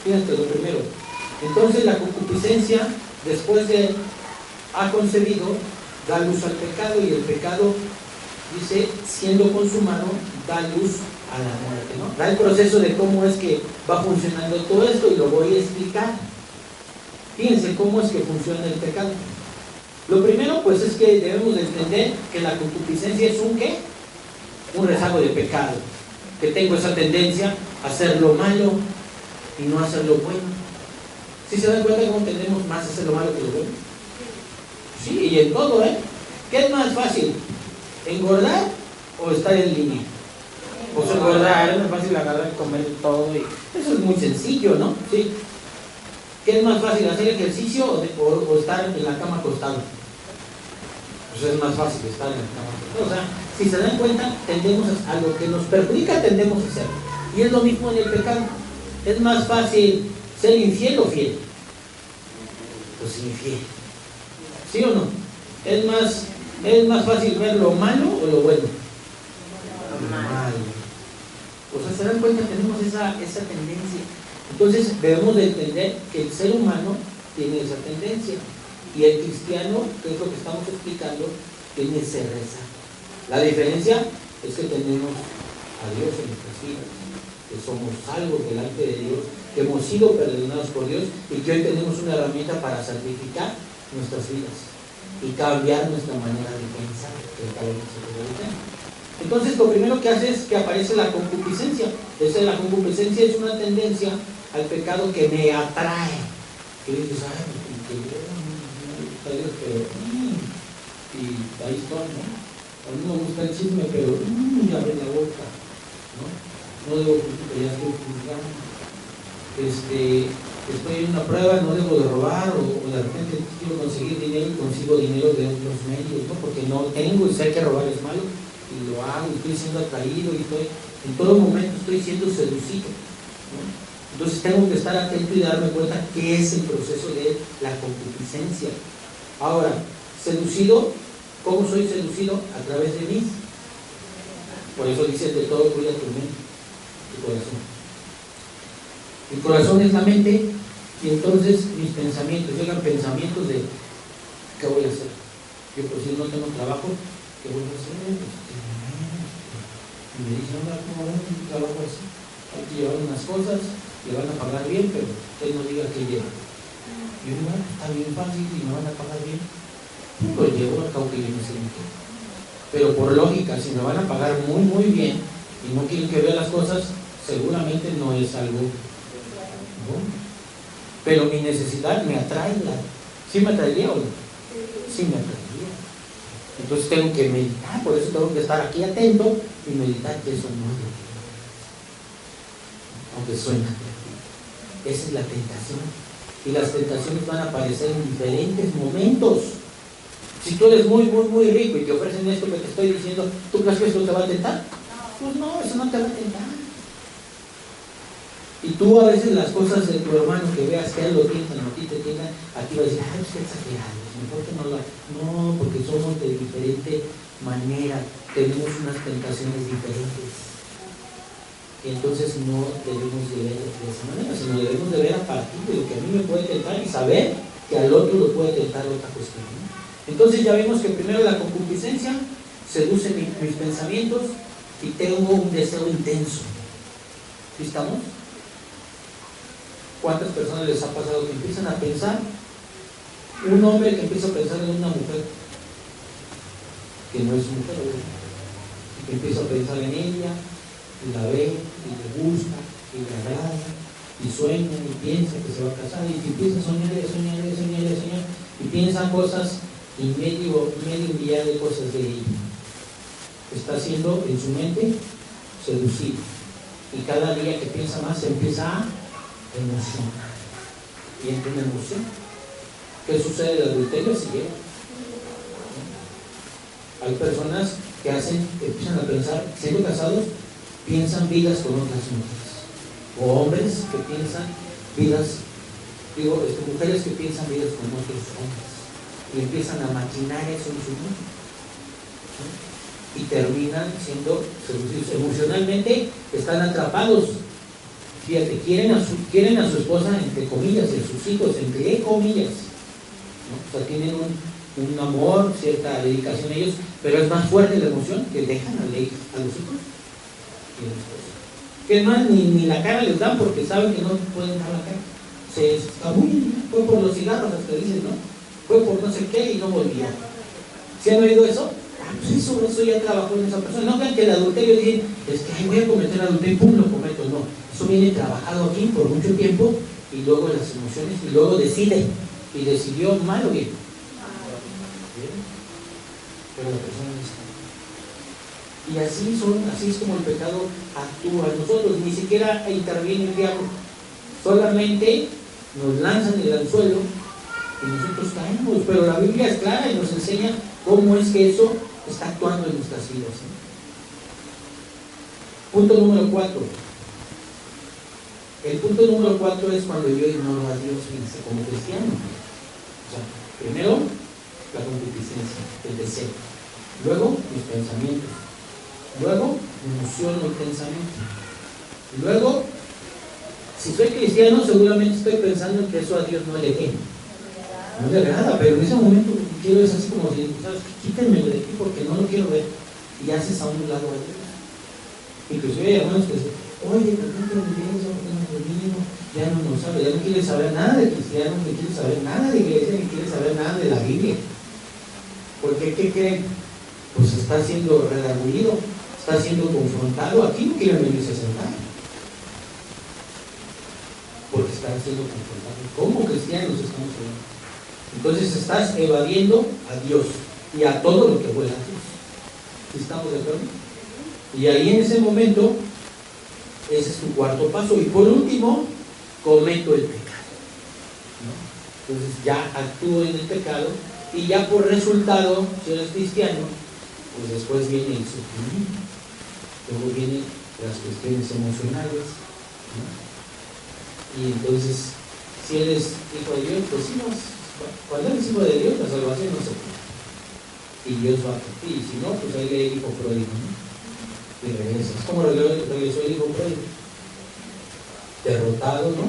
S1: fíjate lo primero, entonces la concupiscencia, después de ha concebido, da luz al pecado, y el pecado, dice, siendo consumado, da luz a la muerte, ¿no? Da el proceso de cómo es que va funcionando todo esto, y lo voy a explicar. Fíjense cómo es que funciona el pecado. Lo primero, pues, es que debemos de entender que la concupiscencia es un ¿qué? Un rezago de pecado. Que tengo esa tendencia a hacer lo malo y no hacer lo bueno. ¿Sí se dan cuenta cómo tendemos más a hacer lo malo que lo bueno? Sí, y en todo, ¿eh? ¿Qué es más fácil? ¿Engordar o estar en línea? Pues engordar, es más fácil agarrar y comer todo. Y eso es muy sencillo, ¿no? Sí. ¿Qué es más fácil? ¿Hacer ejercicio o estar en la cama acostado? Pues es más fácil estar en la cama acostado. O sea, si se dan cuenta, tendemos a lo que nos perjudica, tendemos a hacerlo. Y es lo mismo en el pecado. Es más fácil ser infiel o fiel. Pues infiel. ¿Sí o no? Es más fácil ver lo malo o lo bueno. Lo malo. O sea, se dan cuenta, tenemos esa tendencia. Entonces debemos de entender que el ser humano tiene esa tendencia. Y el cristiano, que es lo que estamos explicando, tiene ese rezago. La diferencia es que tenemos a Dios en nuestras vidas, que somos salvos delante de Dios, que hemos sido perdonados por Dios y que hoy tenemos una herramienta para santificar nuestras vidas y cambiar nuestra manera de pensar, que cada vez se puede hacer. Entonces, lo primero que hace es que aparece la concupiscencia. La concupiscencia es una tendencia al pecado que me atrae. Que dices, ay, que yo no me gusta Dios, pero y ahí estoy, ¿no? A mí me gusta el chisme, pero ya abre la boca, ¿no? No debo juzgar, ya estoy juzgando. estoy en una prueba, no debo de robar, o de repente quiero conseguir dinero y consigo dinero de otros medios, ¿no? Porque no tengo y sé que robar es malo, y lo hago, y estoy siendo atraído, y en todo momento estoy siendo seducido, ¿no? Entonces tengo que estar atento y darme cuenta qué es el proceso de la concupiscencia. Ahora, seducido, ¿cómo soy seducido? A través de mí. Por eso dice, de todo cuida tu mente, tu corazón. Mi corazón es la mente, y entonces mis pensamientos, llegan pensamientos de ¿qué voy a hacer? Yo pues si no tengo trabajo, ¿qué voy a hacer? Y me dicen, ¿cómo va un trabajo así? Hay que llevar unas cosas, le van a pagar bien, pero usted no diga que lleva. Y yo digo, está bien fácil y me van a pagar bien. Lo llevo, aunque yo no sé ni qué. Pero por lógica, si me van a pagar muy, muy bien y no quieren que vea las cosas, seguramente no es algo bueno. Pero mi necesidad me atrae. ¿Sí me atraería o no? Sí me atraería. Entonces tengo que meditar, por eso tengo que estar aquí atento y meditar que eso no es lo que aunque suena. Esa es la tentación. Y las tentaciones van a aparecer en diferentes momentos. Si tú eres muy, muy, muy rico y te ofrecen esto que te estoy diciendo, ¿tú crees que esto te va a tentar? Pues no, eso no te va a tentar. Y tú a veces las cosas de tu hermano que veas que a él lo tientan o a ti te tientan, a ti vas a decir, ay, es que exagerado, mejor que no lo hagas. No, porque somos de diferente manera, tenemos unas tentaciones diferentes. Y entonces no debemos de ver de esa manera, sino debemos de ver a partir de lo que a mí me puede tentar y saber que al otro lo puede tentar otra cuestión, ¿no? Entonces ya vimos que primero la concupiscencia seduce mis pensamientos y tengo un deseo intenso. ¿Sí estamos? ¿Cuántas personas les ha pasado que empiezan a pensar? Un hombre que empieza a pensar en una mujer que no es su mujer, y que empieza a pensar en ella, y la ve, y le gusta, y le agrada, y sueña, y piensa que se va a casar, y empieza a soñar, y piensa cosas, y medio millar de cosas de ella. Está siendo en su mente seducido. Y cada día que piensa más se empieza a emocionar. Y entra una emoción. ¿Qué sucede? El adulterio se llega. Hay personas que empiezan a pensar, siendo casados, piensan vidas con otras mujeres. O hombres que piensan vidas, mujeres que piensan vidas con otros hombres. Y empiezan a maquinar eso en su mente. Y terminan siendo seducidos. Emocionalmente están atrapados. Fíjate, quieren a su esposa, entre comillas, y a sus hijos, entre comillas, ¿no? O sea, tienen un amor, cierta dedicación a ellos, pero es más fuerte la emoción que dejan a los hijos y a la esposa. Que más ni la cara les dan porque saben que no pueden dar la cara. Se escabullen, fue por los cigarros, hasta dicen, ¿no? Fue por no sé qué y no volvió. ¿Sí han oído eso? Pues eso ya trabajó en esa persona. No vean que el adulterio dicen, es que voy a cometer adulterio y pum, lo cometo. No, eso viene trabajado aquí por mucho tiempo y luego las emociones y luego decide. Y decidió mal o bien. Pero la persona no está. Y así es como el pecado actúa en nosotros. Ni siquiera interviene el diablo. Solamente nos lanzan el anzuelo y nosotros caemos. Pero la Biblia es clara y nos enseña cómo es que eso está actuando en nuestras vidas, ¿sí? Punto número 4. El punto número 4 es cuando yo ignoro a Dios, fíjense, como cristiano. O sea, primero, la concupiscencia, el deseo. Luego, mis pensamientos. Luego, emociono intensamente. Luego, si soy cristiano, seguramente estoy pensando en que eso a Dios no le dé. No le agrada, pero en ese momento quiero es así como si, ¿sabes? Quítenme de aquí porque no lo quiero ver. Y haces a un lado a Dios. Inclusive hay hermanos que dicen, oye, ¿por qué no te vienes a conmigo? Ya no sabe, ya no quiere saber nada de cristianos, no quiere saber nada de iglesia, ni quiere saber nada de la Biblia. Porque, ¿qué creen? Pues está siendo redarguido, está siendo confrontado. Aquí no quieren venirse a sentar. Porque están siendo confrontados. Como cristianos estamos hablando. Entonces estás evadiendo a Dios y a todo lo que vuela a Dios. ¿Estamos de acuerdo? Y ahí en ese momento, ese es tu cuarto paso. Y por último, cometo el pecado, ¿no? Entonces ya actúo en el pecado y ya por resultado, si eres cristiano, pues después viene el sufrimiento, luego vienen las cuestiones emocionales, ¿no? Y entonces, si eres hijo de Dios, pues sí, cuando eres hijo de Dios, la salvación no se puede. Y Dios va por ti, y si no, pues ahí le hijo pródigo, ¿no? Y regresas. ¿Cómo regresó el hijo pródigo? Derrotado, ¿no?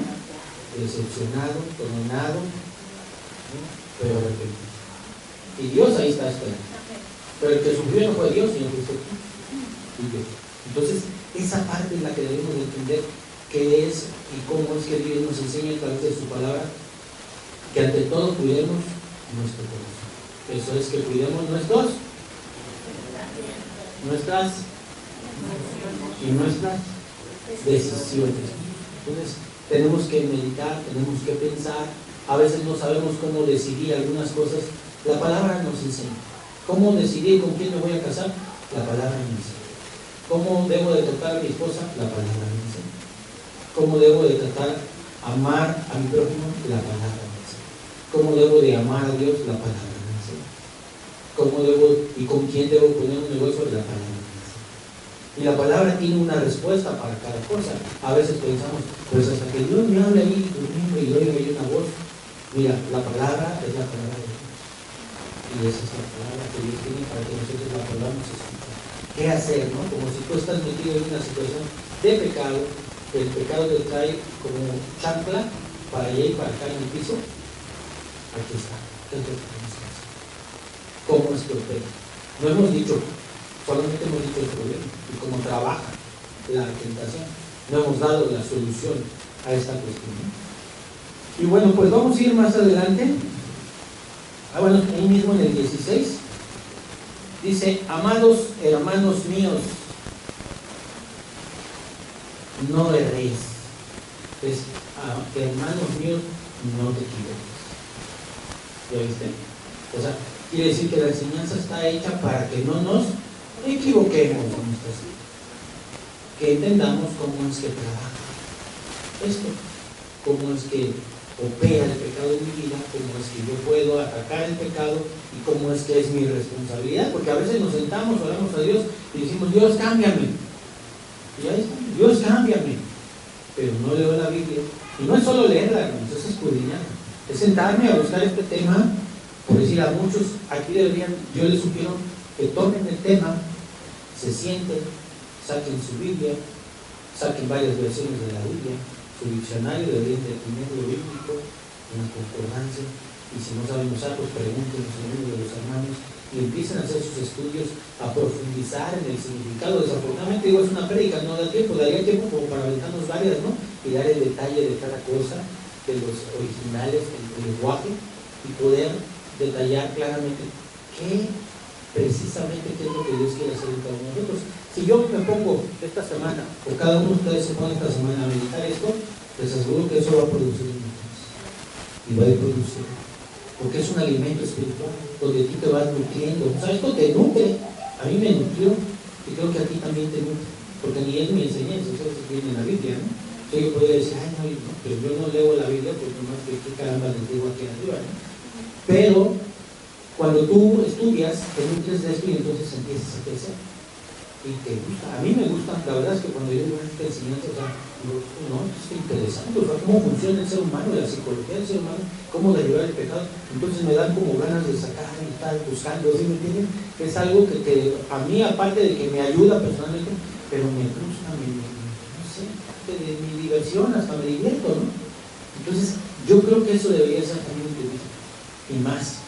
S1: Decepcionado, condenado, ¿no? Pero arrepentido. Y Dios ahí está esperando. Pero el que sufrió no fue Dios, sino que fue tú y yo. Entonces, esa parte es la que debemos de entender, qué es y cómo es que Dios nos enseña a través de su palabra, que ante todo cuidemos nuestro corazón. Eso es, que cuidemos nuestras y nuestras decisiones. Entonces, tenemos que meditar, tenemos que pensar. A veces no sabemos cómo decidir algunas cosas. La palabra nos enseña. ¿Cómo decidir con quién me voy a casar? La palabra me enseña. ¿Cómo debo de tratar a mi esposa? La palabra me enseña. ¿Cómo debo de tratar, amar a mi prójimo? La palabra me enseña. ¿Cómo debo de amar a Dios? La palabra me enseña. ¿Cómo debo y con quién debo poner un negocio? La palabra me enseña. Y la palabra tiene una respuesta para cada cosa. A veces pensamos, pues hasta que Dios me hable ahí durmiendo y oiga ahí una voz. Mira, la palabra es la palabra de Dios. Y esa es la palabra que Dios tiene para que nosotros la podamos escuchar. ¿Qué hacer, no? Como si tú estás metido en una situación de pecado, que el pecado te trae como chancla para allá y para acá en el piso. Aquí está. ¿Qué es lo que tenemos que hacer? ¿Cómo es que opera? No hemos dicho, solamente hemos dicho el problema y cómo trabaja la tentación. No hemos dado la solución a esta cuestión, ¿no? Y bueno, pues vamos a ir más adelante. Bueno, ahí mismo en el 16 dice: amados hermanos míos, no erréis. Hermanos míos, no te equivoques. ¿Ya viste? O sea, quiere decir que la enseñanza está hecha para que no nos equivoquemos en nuestras vidas, que entendamos cómo es que trabaja esto, cómo es que opera el pecado en mi vida, cómo es que yo puedo atacar el pecado y cómo es que es mi responsabilidad, porque a veces nos sentamos, oramos a Dios y decimos: Dios, cámbiame. Y ahí está, Dios, cámbiame. Pero no leo la Biblia. Y no es solo leerla, hermanos, es escudriñar. Es sentarme a buscar este tema. Por decir, a muchos aquí deberían, yo les sugiero que tomen el tema, se sienten, saquen su Biblia, saquen varias versiones de la Biblia, su diccionario de entendimiento bíblico, una concordancia, y si no saben usar, pues pregunten a los de los hermanos y empiecen a hacer sus estudios, a profundizar en el significado. Desafortunadamente, digo, es una prédica, no da tiempo, daría tiempo como para aventarnos varias, ¿no? Y dar el detalle de cada cosa, de los originales, del lenguaje, y poder detallar claramente precisamente qué es lo que Dios quiere hacer en cada uno de nosotros. Si yo me pongo esta semana, o cada uno de ustedes se pone esta semana a meditar esto, les aseguro que eso va a producir en nosotros. Y va a ir produciendo. Porque es un alimento espiritual, donde tú te vas nutriendo. O sea, esto te nutre. A mí me nutrió, y creo que a ti también te nutre. Porque ni es mi enseñanza, eso viene en la Biblia, ¿no? O sea, yo podría decir: ay, no, pero yo no leo la Biblia porque no sé qué caramba les digo aquí arriba, ¿no? Pero cuando tú estudias, te nutres de esto y entonces empiezas a crecer. Y te gusta. A mí me gusta, la verdad es que cuando yo veo esta enseñanza, o sea, no, es interesante, o sea, cómo funciona el ser humano, la psicología del ser humano, cómo derribar el pecado. Entonces me dan como ganas de sacar y estar buscando, ¿sí me entienden? Es algo que a mí, aparte de que me ayuda personalmente, pero me gusta, no sé, parte de mi diversión, hasta me divierto, ¿no? Entonces, yo creo que eso debería ser también un vida. Y más,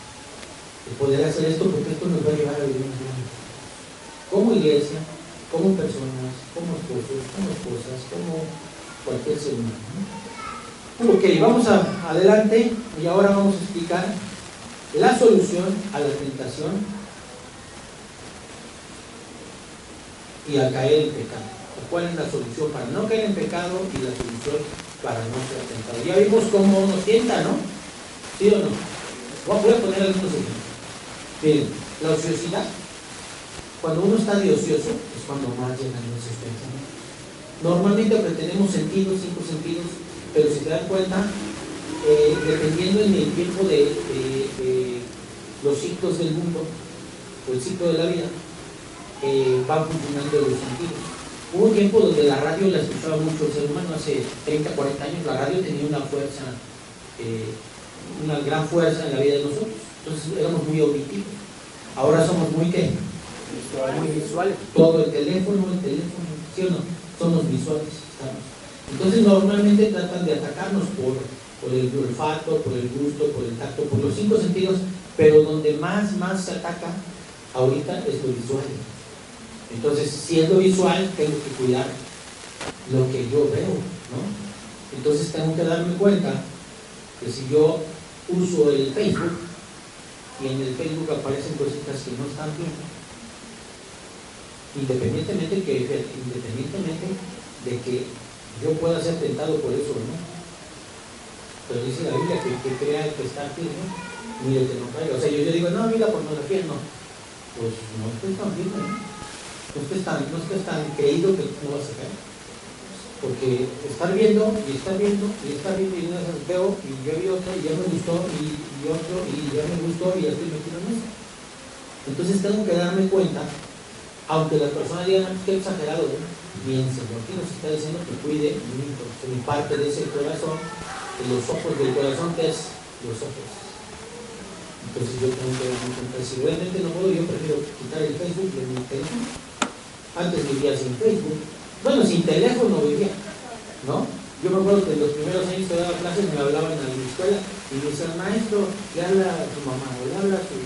S1: de poder hacer esto, porque esto nos va a llevar a vivir un día como iglesia, como personas, como esposos, como esposas, como cualquier ser humano, ¿no? Ok, vamos adelante y ahora vamos a explicar la solución a la tentación y a caer en pecado. ¿Cuál es la solución para no caer en pecado y la solución para no ser tentado? Ya vimos cómo nos tienta, ¿no? ¿Sí o no? Voy a poner algunos ejemplos. Miren, la ociosidad. Cuando uno está de ocioso, es cuando más llegan esos pensamientos. Normalmente, aunque tenemos sentidos, 5 sentidos, pero si te das cuenta, dependiendo en el tiempo de los ciclos del mundo, o el ciclo de la vida, van funcionando los sentidos. Hubo un tiempo donde la radio la escuchaba mucho el ser humano, hace 30, 40 años la radio tenía una fuerza, una gran fuerza en la vida de nosotros, entonces éramos muy auditivos. Ahora somos muy ¿qué? Muy visuales. Todo el teléfono, ¿sí o no? Somos visuales, estamos. Entonces normalmente tratan de atacarnos por el olfato, por el gusto, por el tacto, por los 5 sentidos, pero donde más se ataca ahorita es lo visual. Entonces, si es lo visual, tengo que cuidar lo que yo veo, ¿no? Entonces tengo que darme cuenta que si yo uso el Facebook y en el Facebook aparecen cositas que no están bien, independientemente de que yo pueda ser tentado por eso, ¿no? Pero dice la Biblia que crea el que está firme, mire que no caiga. O sea, yo digo, no, mira, pornografía, no. Pues no estés tan firme, ¿no? No estés tan creído que no vas a caer. Porque estar viendo, y una vez veo, y yo vi otra, y ya me gustó, y otro, y ya me gustó, y ya estoy metido en eso. Entonces tengo que darme cuenta, aunque la persona diga, qué exagerado, ¿no? Bien, Señor, aquí nos está diciendo que cuide mi parte de ese corazón, de los ojos del corazón, que es los ojos. Entonces yo tengo que darme cuenta, si realmente no puedo, yo prefiero quitar el Facebook de mi teléfono. Antes vivía sin Facebook, bueno, sin teléfono vivía, ¿no? Yo me acuerdo que en los primeros años que daba clases me hablaban a mi escuela y me decían, maestro, le habla a tu mamá, o le habla a tu...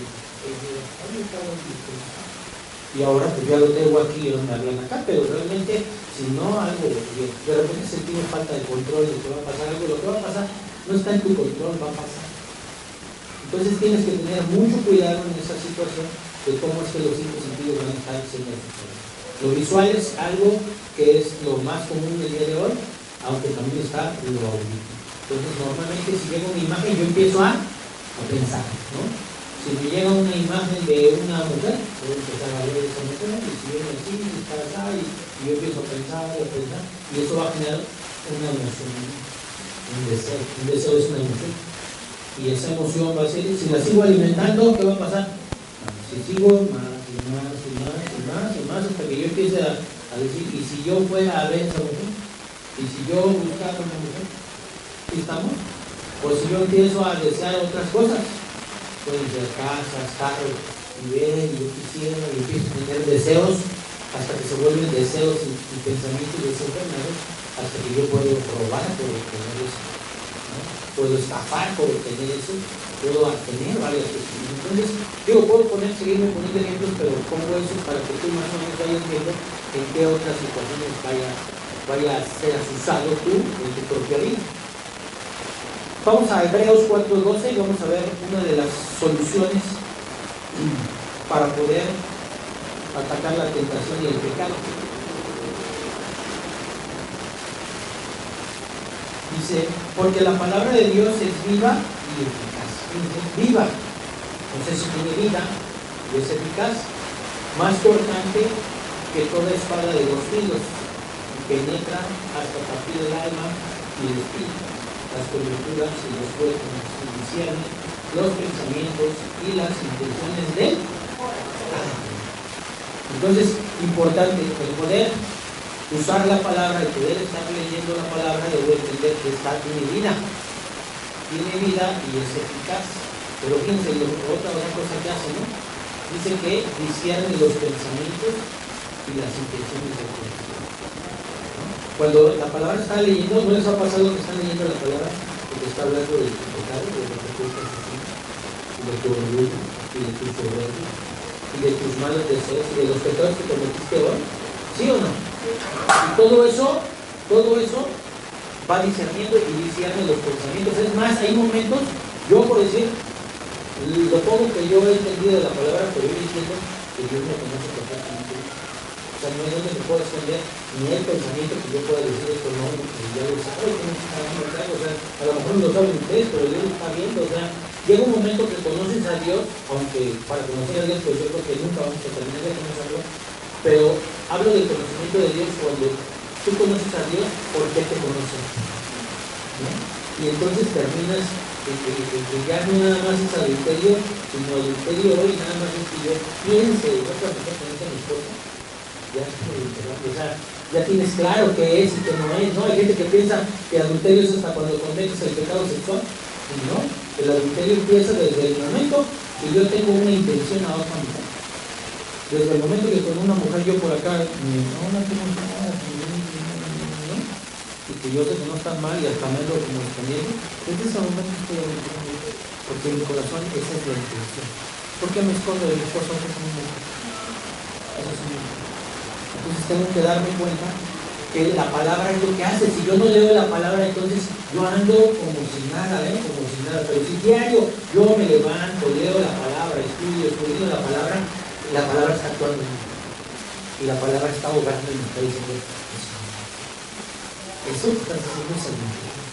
S1: Y ahora pues ya lo tengo aquí, no me hablan acá, pero realmente si no algo, de repente sentimos falta de control de que va a pasar algo, lo que va a pasar no está en tu control, va a pasar. Entonces tienes que tener mucho cuidado en esa situación de cómo es que los 5 sentidos van a estar siendo afectados. Lo visual es algo que es lo más común el día de hoy, aunque también está lo auditivo. Entonces normalmente si llega una imagen yo empiezo a pensar, ¿no? Si me llega una imagen de una mujer, voy a empezar a ver esa mujer, y si viene así, y está acá, y yo empiezo a pensar, y eso va a generar una emoción, un deseo es una emoción, y esa emoción va a ser, si la sigo alimentando, ¿qué va a pasar? Si sigo más, hasta que yo empiece a decir, y si yo fuera a ver esa mujer, y si yo buscara una mujer, ¿sí estamos? O si yo empiezo a desear otras cosas, pueden ser casas, carros, y ver, y yo quisiera, y empiezo a tener deseos, hasta que se vuelven deseos y pensamientos desenfrenados, hasta que yo puedo robar por obtener eso, ¿no? Puedo estafar por obtener eso, puedo tener varias cuestiones. Entonces, puedo seguirme poniendo ejemplos, pero pongo eso para que tú más o menos vayas viendo en qué otras situaciones vaya a ser usado tú en tu propia vida. Vamos a Hebreos 4:12 y vamos a ver una de las soluciones para poder atacar la tentación y el pecado. Dice, porque la palabra de Dios es viva y eficaz. Viva, no sé si tiene vida, y es eficaz, más cortante que toda espada de 2 filos, y penetra hasta partir el alma y el espíritu, las coyunturas y los huesos, y discierne los pensamientos y las intenciones del corazón. Entonces, importante, el poder usar la palabra, el poder estar leyendo la palabra, debo entender que tiene vida y es eficaz. Pero fíjense, otra cosa que hace, ¿no? Dice que discierne los pensamientos y las intenciones del corazón, ¿no? Cuando la palabra está leyendo, ¿no les ha pasado que están leyendo la palabra y que está hablando de tu pecado, de lo que tú estás haciendo, y de tu orgullo, y de tu soberbia, y de tus malos deseos, y de los pecados que cometiste hoy? ¿Sí o no? Y todo eso va discerniendo y discierne los pensamientos. Es más, hay momentos, yo por decir, lo poco que yo he entendido de la palabra, pero yo entiendo que Dios me conoce perfectamente. O sea, no hay donde me puedo esconder ni el pensamiento que yo pueda decir esto, no, porque ya lo sabe, o sea, a lo mejor no lo saben ustedes, pero Dios lo está viendo. O sea, llega un momento que conoces a Dios, aunque para conocer a Dios, pues yo creo que nunca vamos a terminar de conocerlo, pero hablo del conocimiento de Dios cuando tú conoces a Dios, ¿por qué te conoces? ¿no? Y entonces terminas que ya no nada más es adulterio, sino adulterio hoy nada más es que yo piense otra mujer que no es mi esposa, ya es adulterio. O sea, ya tienes claro qué es y qué no es, ¿no? Hay gente que piensa que adulterio es hasta cuando cometes el pecado sexual, y no, el adulterio empieza desde el momento que yo tengo una intención a otra mujer. Desde el momento que con una mujer yo por acá, no tengo nada, ¿no? Y que yo sé que no está mal y hasta me lo como escondiendo, desde ese momento estoy adulterando, porque en mi corazón esa es la intención. ¿Por qué me escondo de mi esposo? Eso es muy bueno. Entonces tengo que darme cuenta que la palabra es lo que hace. Si yo no leo la palabra, entonces yo ando como si nada, como si nada. Pero si diario yo me levanto, leo la palabra, estudio la palabra está actuando en mí. Y la palabra está obrando y me está diciendo eso que estás haciendo es adulterio.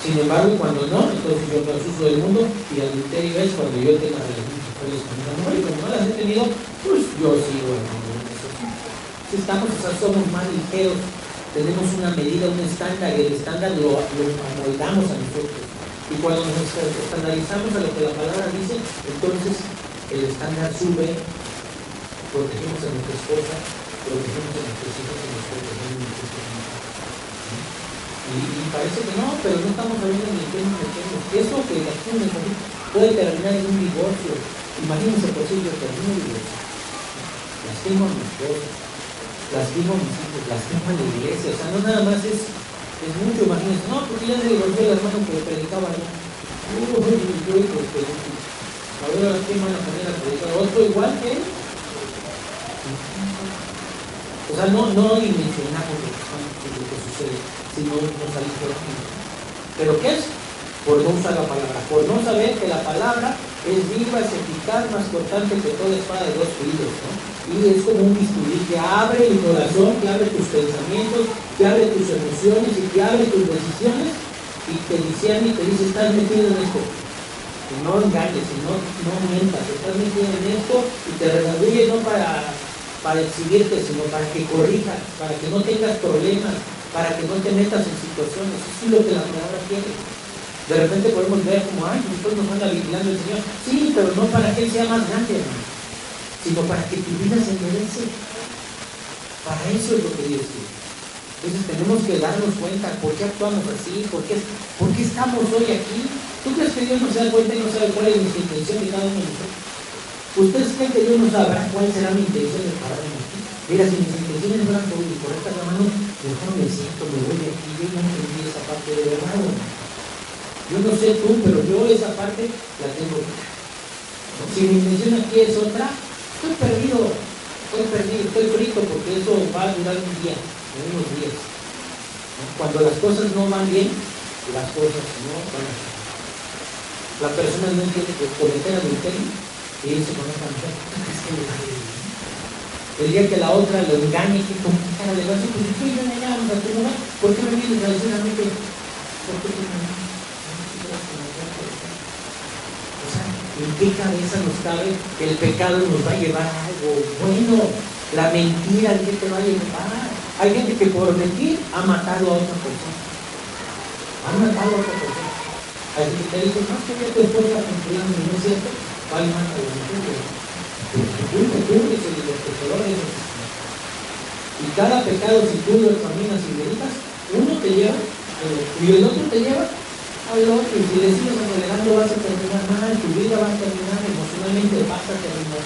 S1: Sin embargo, cuando no, entonces yo me asusto del mundo, y adulterio es cuando yo tenga relaciones sexuales con una mujer, y como no las he tenido, pues yo sigo en eso. Si estamos, o sea, somos más ligeros, tenemos una medida, un estándar, y el estándar lo amoldamos a nosotros. Y cuando nos estandarizamos a lo que la palabra dice, entonces el estándar sube, protegemos a nuestra esposa, protegemos a nuestros hijos, y nos protegemos a nuestros hijos. Y parece que no, pero no estamos hablando de temas pequeños. Esto que aquí puede terminar en un divorcio. Imagínense por si yo termino un divorcio. Lastimo a mi esposa, lastimo a mis hijos, lastimo a la iglesia. O sea, no nada más es mucho, imagínense. No, porque ya se divorció el hermano que le predicaba yo. A ver, ahora qué mala manera de predicar. Otro igual que él. O sea, no dimensionamos lo que sucede, sino nos aligeramos. ¿Pero qué es? Por no usar la palabra, por no saber que la palabra es viva, es eficaz, más cortante que toda espada de dos filos, ¿no? Y es como un bisturí que abre el corazón, que abre tus pensamientos, que abre tus emociones y que abre tus decisiones, y te dicen y te dice, estás metido en esto. Y no engañes, y no mientas, estás metido en esto, y te redarguye no para exhibirte, sino para que corrijas, para que no tengas problemas, para que no te metas en situaciones. Eso es lo que la palabra quiere. De repente podemos ver como, nosotros nos anda vigilando el Señor. Sí, pero no para que Él sea más grande, hermano, sino para que tu vida se enderece. Para eso es lo que Dios quiere. Entonces tenemos que darnos cuenta por qué actuamos así, por qué estamos hoy aquí. ¿Tú crees que Dios no se da cuenta y no sabe cuál es nuestra intención de cada uno de nosotros? ¿Ustedes creen que Dios no sabrá cuál será mi intención de pararme aquí? Mira, si mis intenciones no eran correctas, hermano, mejor me siento, me voy de aquí. Yo no entendí esa parte de verdad. Yo no sé tú, pero yo esa parte la tengo. Si mi intención aquí es otra, estoy perdido, estoy frito, porque eso va a durar un día, en unos días. Cuando las cosas no van bien, las cosas no van a bien. La persona no entiende que cometer adulterio y irse con otra mujer. El día que la otra lo engañe, que con qué cara le va a decir, pues si tú y yo engañábamos a tu mujer, ¿por qué me vienes a decir a mí que? ¿Por qué tú no? O sea, ¿en qué cabeza nos cabe que el pecado nos va a llevar a algo bueno? La mentira, ¿de qué te va a llevar? Hay gente que por mentir ha matado a otra persona. Hay gente que te dice, no, que ya tu esposa controlando, ¿no es cierto? Va y mata a la mujer. Y cada pecado, si tú lo examinas y meditas, uno te lleva y el otro te lleva al otro. Y si le sigues acelerando, vas a terminar mal, tu vida va a terminar emocionalmente, vas a terminar.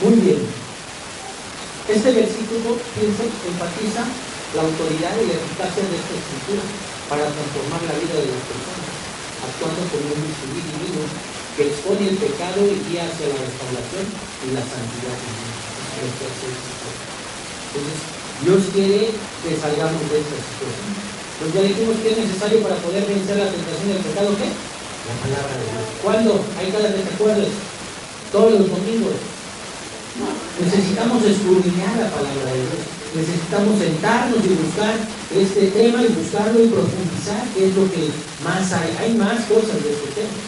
S1: Muy bien. Este versículo, fíjense, enfatiza la autoridad y la eficacia de esta escritura para transformar la vida de las personas, actuando como un bisturí divino que expone el pecado y guía hacia la restauración y la santidad. Entonces, Dios quiere que salgamos de esta situación. Pues ya dijimos que es necesario para poder vencer la tentación del pecado, ¿qué? La palabra de Dios. ¿Cuándo? Hay cada vez que te acuerdes. Todos los domingos. Necesitamos escudriñar la palabra de Dios. Necesitamos sentarnos y buscar este tema y buscarlo y profundizar, que es lo que más hay. Hay más cosas de este tema.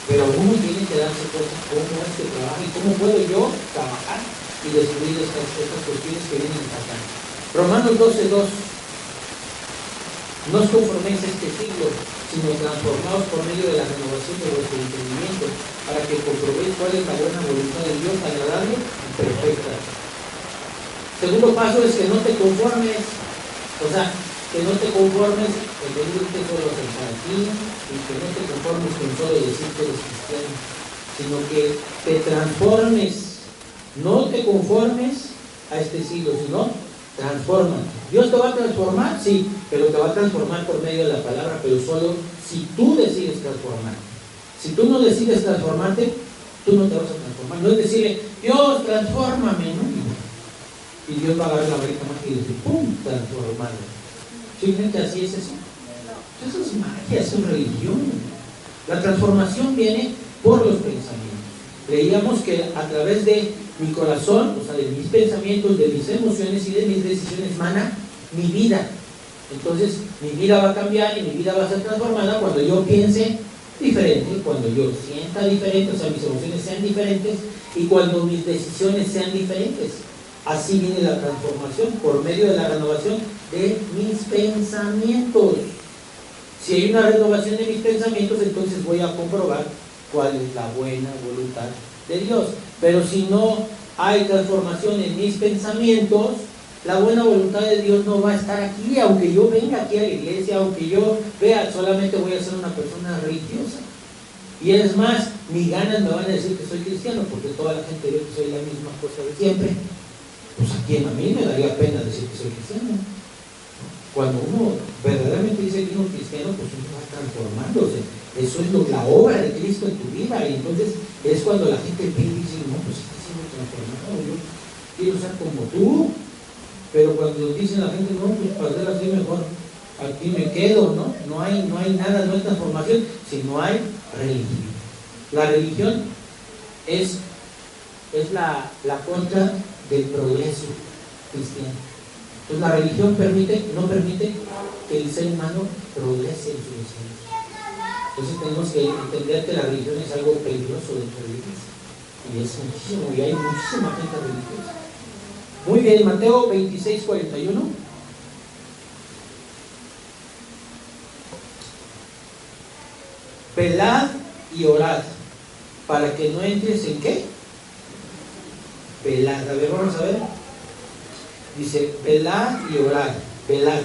S1: Pero uno tiene que darse cuenta cómo es que trabaja y cómo puedo yo trabajar y descubrir estas cuestiones que vienen acá. Romanos 12:2. No os conforméis a este siglo, sino transformaos por medio de la renovación de vuestro entendimiento, para que comprobéis cuál es la buena voluntad de Dios, agradable y perfecta. Segundo paso es que no te conformes, o sea, que no te conformes en venirte solo a sentar aquí, y que no te conformes con solo decir que eres cristiano, sino que te transformes. No te conformes a este siglo, sino transfórmate. ¿Dios te va a transformar? Sí, pero te va a transformar por medio de la palabra, pero solo si tú decides transformarte. Si tú no decides transformarte, tú no te vas a transformar. No es decirle, Dios, transfórmame, ¿no? Y Dios va a agarrar la varita mágica y decir, ¡pum!, transformado. Simplemente así es eso. Eso es magia, eso es religión. La transformación viene por los pensamientos. Leíamos que a través de mi corazón, o sea, de mis pensamientos, de mis emociones y de mis decisiones mana mi vida. Entonces, mi vida va a cambiar y mi vida va a ser transformada cuando yo piense diferente, cuando yo sienta diferente, o sea, mis emociones sean diferentes y cuando mis decisiones sean diferentes. Así viene la transformación por medio de la renovación de mis pensamientos. Si hay una renovación de mis pensamientos, entonces voy a comprobar cuál es la buena voluntad de Dios. Pero si no hay transformación en mis pensamientos, la buena voluntad de Dios no va a estar aquí, aunque yo venga aquí a la iglesia, aunque yo vea, solamente voy a ser una persona religiosa. Y es más, mis ganas me van a decir que soy cristiano, porque toda la gente ve que soy la misma cosa de siempre. Pues a quien a mí me daría pena decir que soy cristiano. Cuando uno verdaderamente dice que uno es cristiano, pues uno va transformándose. Eso es la obra de Cristo en tu vida. Y entonces es cuando la gente ve y dice, no, pues está siendo transformado, yo quiero ser como tú. Pero cuando dicen la gente, no, pues para ser así mejor aquí me quedo, ¿no? No hay nada, no hay transformación, sino hay religión. La religión es la contra del progreso cristiano. Entonces la religión no permite que el ser humano progrese en su deseo. Entonces tenemos que entender que la religión es algo peligroso dentro de la iglesia. Y es muchísimo, y hay muchísima gente religiosa. Muy bien, Mateo 26:41. Velad y orad, para que no entres en ¿qué? Velad. A ver, vamos a ver. Dice, velad y orad. Velad.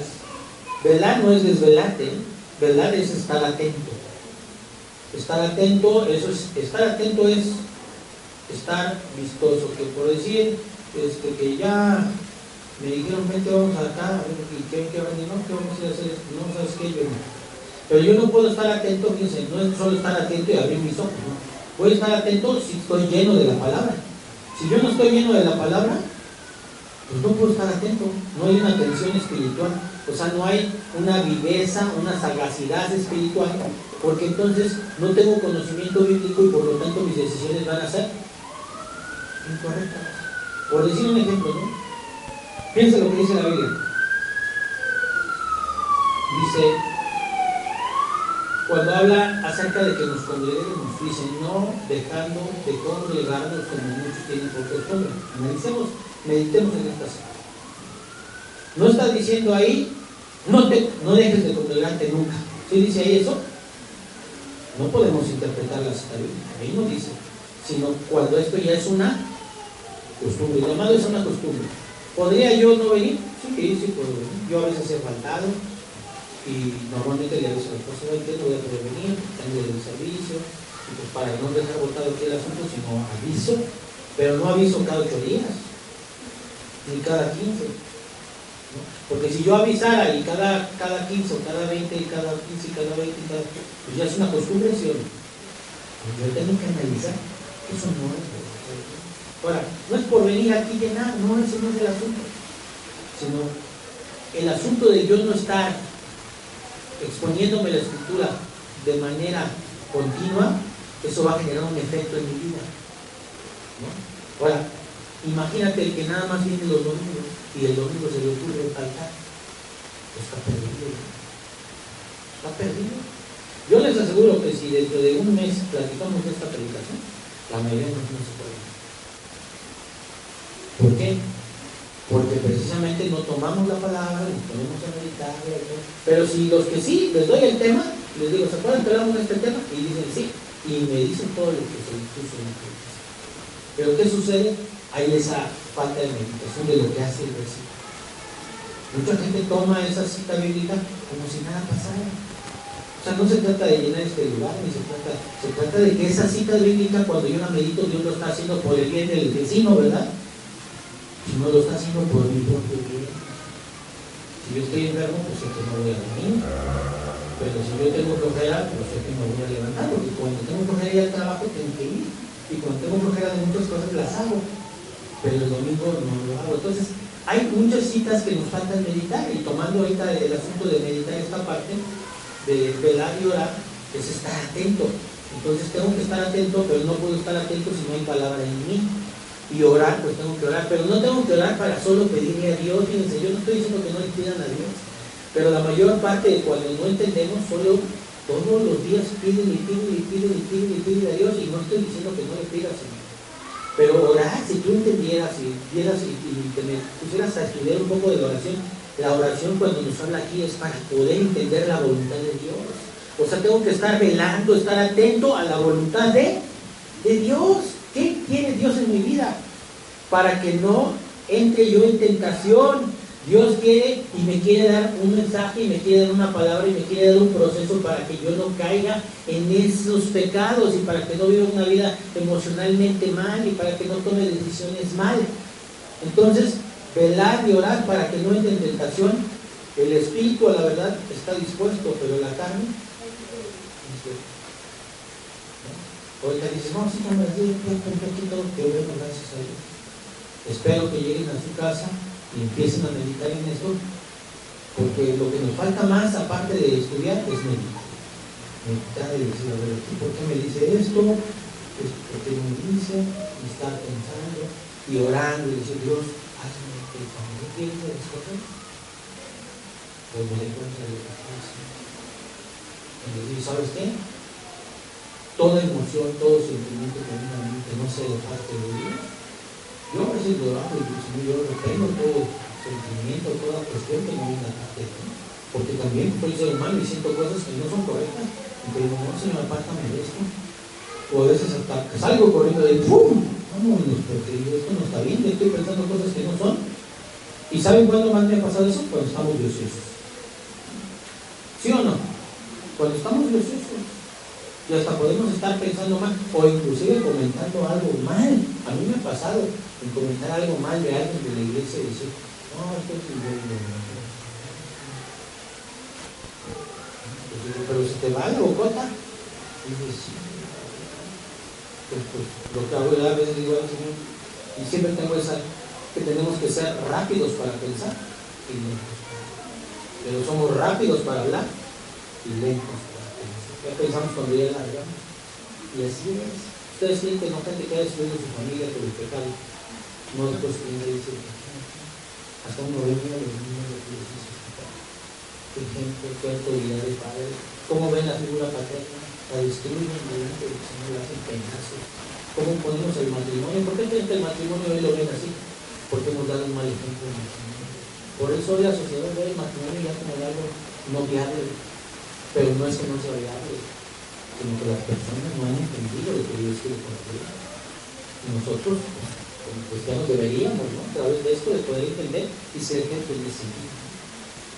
S1: Velad no es desvelarte, ¿eh? Velad es estar atento. Estar atento, estar atento es estar vistoso. Que por decir, que ya me dijeron, vente, vamos acá, y ¿qué van a decir? No, ¿qué vamos a hacer? No, ¿sabes qué? Yo no. Pero yo no puedo estar atento, fíjense, no es solo estar atento y abrir mis ojos, ¿no? Voy a estar atento si estoy lleno de la palabra. Si yo no estoy lleno de la palabra, pues no puedo estar atento. No hay una atención espiritual, o sea, no hay una viveza, una sagacidad espiritual, porque entonces no tengo conocimiento bíblico y por lo tanto mis decisiones van a ser incorrectas. Por decir un ejemplo, ¿no? Piensa lo que dice la Biblia. Dice, cuando habla acerca de que nos congreguemos, dice, no dejando de congregarnos como muchos tienen por costumbre. Analicemos, meditemos en esta cita. No está diciendo ahí, no dejes de congregarte nunca. ¿Sí dice ahí eso? No podemos interpretar la cita bíblica. Ahí no dice, sino cuando esto ya es una costumbre. Llamado es una costumbre. ¿Podría yo no venir? Sí puedo venir. Yo a veces he faltado y normalmente le aviso a la esposa, que no voy a poder venir, tengo el servicio, y pues para no dejar botado aquí el asunto, sino aviso, pero no aviso cada 8 días, ni cada 15, ¿no? Porque si yo avisara y cada 15 o cada 20 y cada 15 y cada 20 y cada, pues ya es una costumbre, ¿sí o no? Pues yo tengo que analizar, eso no es por hacer. Ahora, no es por venir aquí y llenar, no, eso no es el asunto, sino el asunto de yo no estar exponiéndome la escritura de manera continua, eso va a generar un efecto en mi vida, ¿no? Ahora, imagínate el que nada más viene los domingos y el domingo se le ocurre faltar, está perdido, ¿no? Está perdido. Yo les aseguro que si dentro de un mes platicamos de esta predicación, la mayoría no se puede. ¿Por qué? porque precisamente no tomamos la palabra, nos ponemos a meditar, pero si los que sí, les doy el tema, les digo, ¿se acuerdan que hablamos de este tema? Y dicen sí, y me dicen todo lo que se les puso en la cabeza. Pero ¿qué sucede? Hay esa falta de meditación de lo que hace el versículo. Mucha gente toma esa cita bíblica como si nada pasara. O sea, no se trata de llenar este lugar, ni se trata de que esa cita bíblica, cuando yo la medito, Dios lo está haciendo por el bien del vecino, ¿verdad? No lo está haciendo por mi propio bien. Si yo estoy enfermo, pues sé que no voy a dormir. Pero si yo tengo flojera, pues sé que me voy a levantar, porque cuando tengo flojera y al trabajo tengo que ir. Y cuando tengo flojera de muchas cosas las hago. Pero el domingo no lo hago. Entonces, hay muchas citas que nos faltan meditar. Y tomando ahorita el asunto de meditar esta parte, de velar y orar, es estar atento. Entonces tengo que estar atento, pero no puedo estar atento si no hay palabra en mí. Y orar, pues tengo que orar, pero no tengo que orar para solo pedirle a Dios. Fíjense, yo no estoy diciendo que no le pidan a Dios, pero la mayor parte de cuando no entendemos, solo todos los días piden y piden a Dios, y no estoy diciendo que no le pidas, Señor. Pero orar, si tú entendieras y vieras y te pusieras a estudiar un poco de la oración cuando nos habla aquí es para poder entender la voluntad de Dios. O sea, tengo que estar velando, estar atento a la voluntad de Dios. ¿Qué quiere Dios en mi vida? Para que no entre yo en tentación. Dios quiere y me quiere dar un mensaje, y me quiere dar una palabra, y me quiere dar un proceso para que yo no caiga en esos pecados, y para que no viva una vida emocionalmente mal, y para que no tome decisiones mal. Entonces, velar y orar para que no entre en tentación. El espíritu, a la verdad, está dispuesto, pero la carne ahorita dices, no, sí, me digo, que bueno, gracias a Dios. Espero que lleguen a su casa y empiecen a meditar en esto, porque lo que nos falta más, aparte de estudiar, es meditar. Meditar y decir, a ver, ¿por qué me dice esto? ¿Por qué me dice? Y estar pensando y orando y decir, Dios, hazme el favor, ¿quieres de las cosas? Pues me doy cuenta de las cosas. Y decir, ¿sabes qué? Toda emoción, todo sentimiento que venga a mí que no sea de parte de Dios, yo a veces lo hago y yo reprendo todo sentimiento, toda cuestión que no venga de parte de Dios, porque también soy ser humano y siento cosas que no son correctas, y que digo, no, Señor, apártame de esto. O a veces hasta salgo corriendo de ¡pum! Vámonos, porque esto no está bien, estoy pensando cosas que no son. ¿Y saben cuándo más me ha pasado eso? Cuando estamos ociosos. ¿Sí o no? Cuando estamos ociosos. Y hasta podemos estar pensando mal, o inclusive comentando algo mal. A mí me ha pasado en comentar algo mal de alguien de la iglesia y decir, no, esto es bueno. Pero si te va la bocota, dices, pues, lo que hago a veces digo al Señor, y siempre tengo esa, que tenemos que ser rápidos para pensar y lentos. Pero somos rápidos para hablar y lentos. Ya pensamos cuando ya la regamos. Y así es. Ustedes creen que no gente que haya destruido su familia por el pecado. No después que le dice, hasta uno ve a los niños de que les dice, qué ejemplo, qué autoridad de padre. ¿Cómo ven la figura paterna? La destruyen delante del Señor, la hacen pedazos. ¿Cómo ponemos el matrimonio? ¿Por qué creen que el matrimonio hoy lo ven así? Porque hemos dado un mal ejemplo en el Señor. Por eso hoy la sociedad ve el matrimonio ya como algo no viable. Pero no es que no sea viable, sino que las personas no han entendido lo que Dios quiere para ellos. Y nosotros, como cristianos, deberíamos, ¿no?, a través de esto, de poder entender y ser gente de sentido.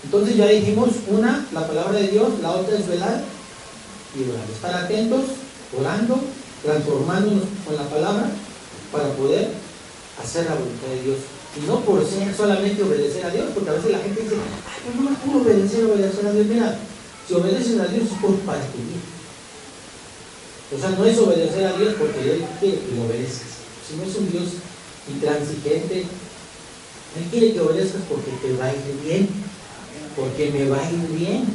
S1: Entonces ya dijimos, una, la palabra de Dios, la otra es velar y orar. Estar atentos, orando, transformándonos con la palabra para poder hacer la voluntad de Dios. Y no por ser solamente obedecer a Dios, porque a veces la gente dice, ay, pero no me puedo obedecer a Dios. Mira, si obedeces a Dios es para tu vida. O sea, no es obedecer a Dios porque Él quiere que lo obedezcas. Si no es un Dios intransigente, Él quiere que obedezcas porque te va a ir bien. Porque me va a ir bien.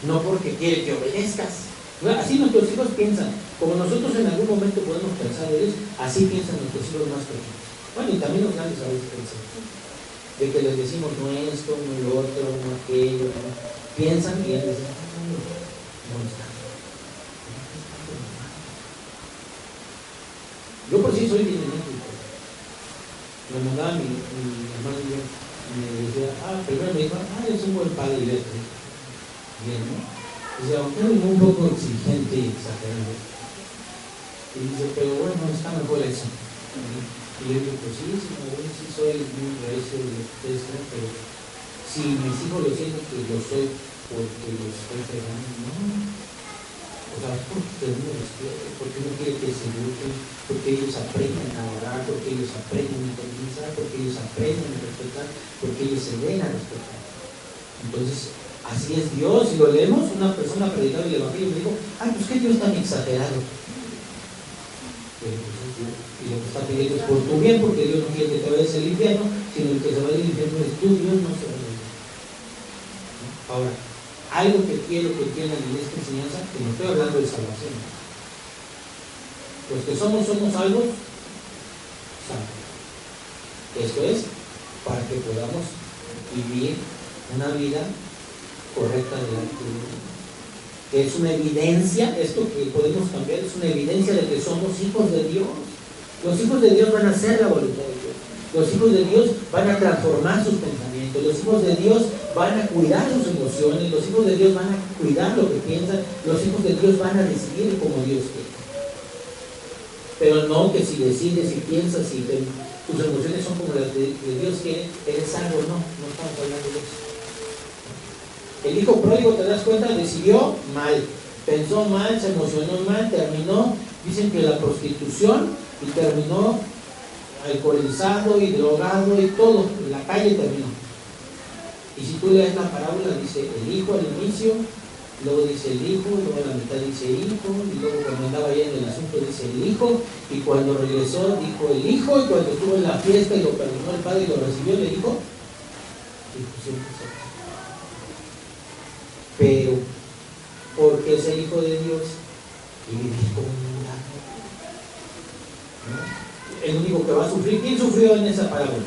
S1: No porque quiere que obedezcas. Así nuestros hijos piensan. Como nosotros en algún momento podemos pensar de Dios, así piensan nuestros hijos más pequeños. Bueno, y también los grandes a veces piensan. De que les decimos no esto, no lo otro, no aquello, no. Piensan y ellos dicen, no está. Yo por sí soy bien enérgico. me mandaba mi hermano y yo, me decía, primero me dijo, es un buen padre y esto. Bien, ¿no? Dice, aunque es un poco exigente y exagerado. Y dice, pero bueno, está mejor eso. Y yo digo, pues sí, sí soy muy recio de esto, pero si mis hijos lo sienten que lo soy porque los estoy fregando, no. O sea, porque uno los quiere, porque uno quiere que se eduquen, porque ellos aprenden a orar, porque ellos aprenden a evangelizar, porque ellos aprenden a respetar, porque ellos se ven a respetar. Entonces, así es Dios. Si lo leemos, una persona predicaba el evangelio y me dijo, pues qué Dios tan exagerado. Y lo que está pidiendo es por tu bien, porque Dios no quiere que te vayas al infierno, sino el que se vaya al infierno es tú, Dios no se va a ir. Ahora, algo que quiero que entiendan en esta enseñanza, que no estoy hablando de salvación. Los que somos salvos, santos. Esto es para que podamos vivir una vida correcta delante de Dios. Que es una evidencia, esto que podemos cambiar, es una evidencia de que somos hijos de Dios. Los hijos de Dios van a hacer la voluntad de Dios. Los hijos de Dios van a transformar sus pensamientos. Los hijos de Dios van a cuidar sus emociones. Los hijos de Dios van a cuidar lo que piensan. Los hijos de Dios van a decidir como Dios quiere. Pero no que si decides y piensas y tus emociones son como las de Dios quiere, eres salvo. No estamos hablando de eso. El hijo pródigo, te das cuenta, decidió mal, pensó mal, se emocionó mal, terminó, dicen que la prostitución, y terminó alcoholizado y drogado y todo, en la calle terminó. Y si tú lees la parábola, dice el hijo al inicio, luego dice el hijo, luego a la mitad dice hijo, y luego cuando andaba ya en el asunto dice el hijo, y cuando regresó dijo el hijo, y cuando estuvo en la fiesta y lo perdonó el padre y lo recibió, le dijo, pero porque es el hijo de Dios y vivir como un milagro, ¿no? El único que va a sufrir, ¿quién sufrió en esa parábola?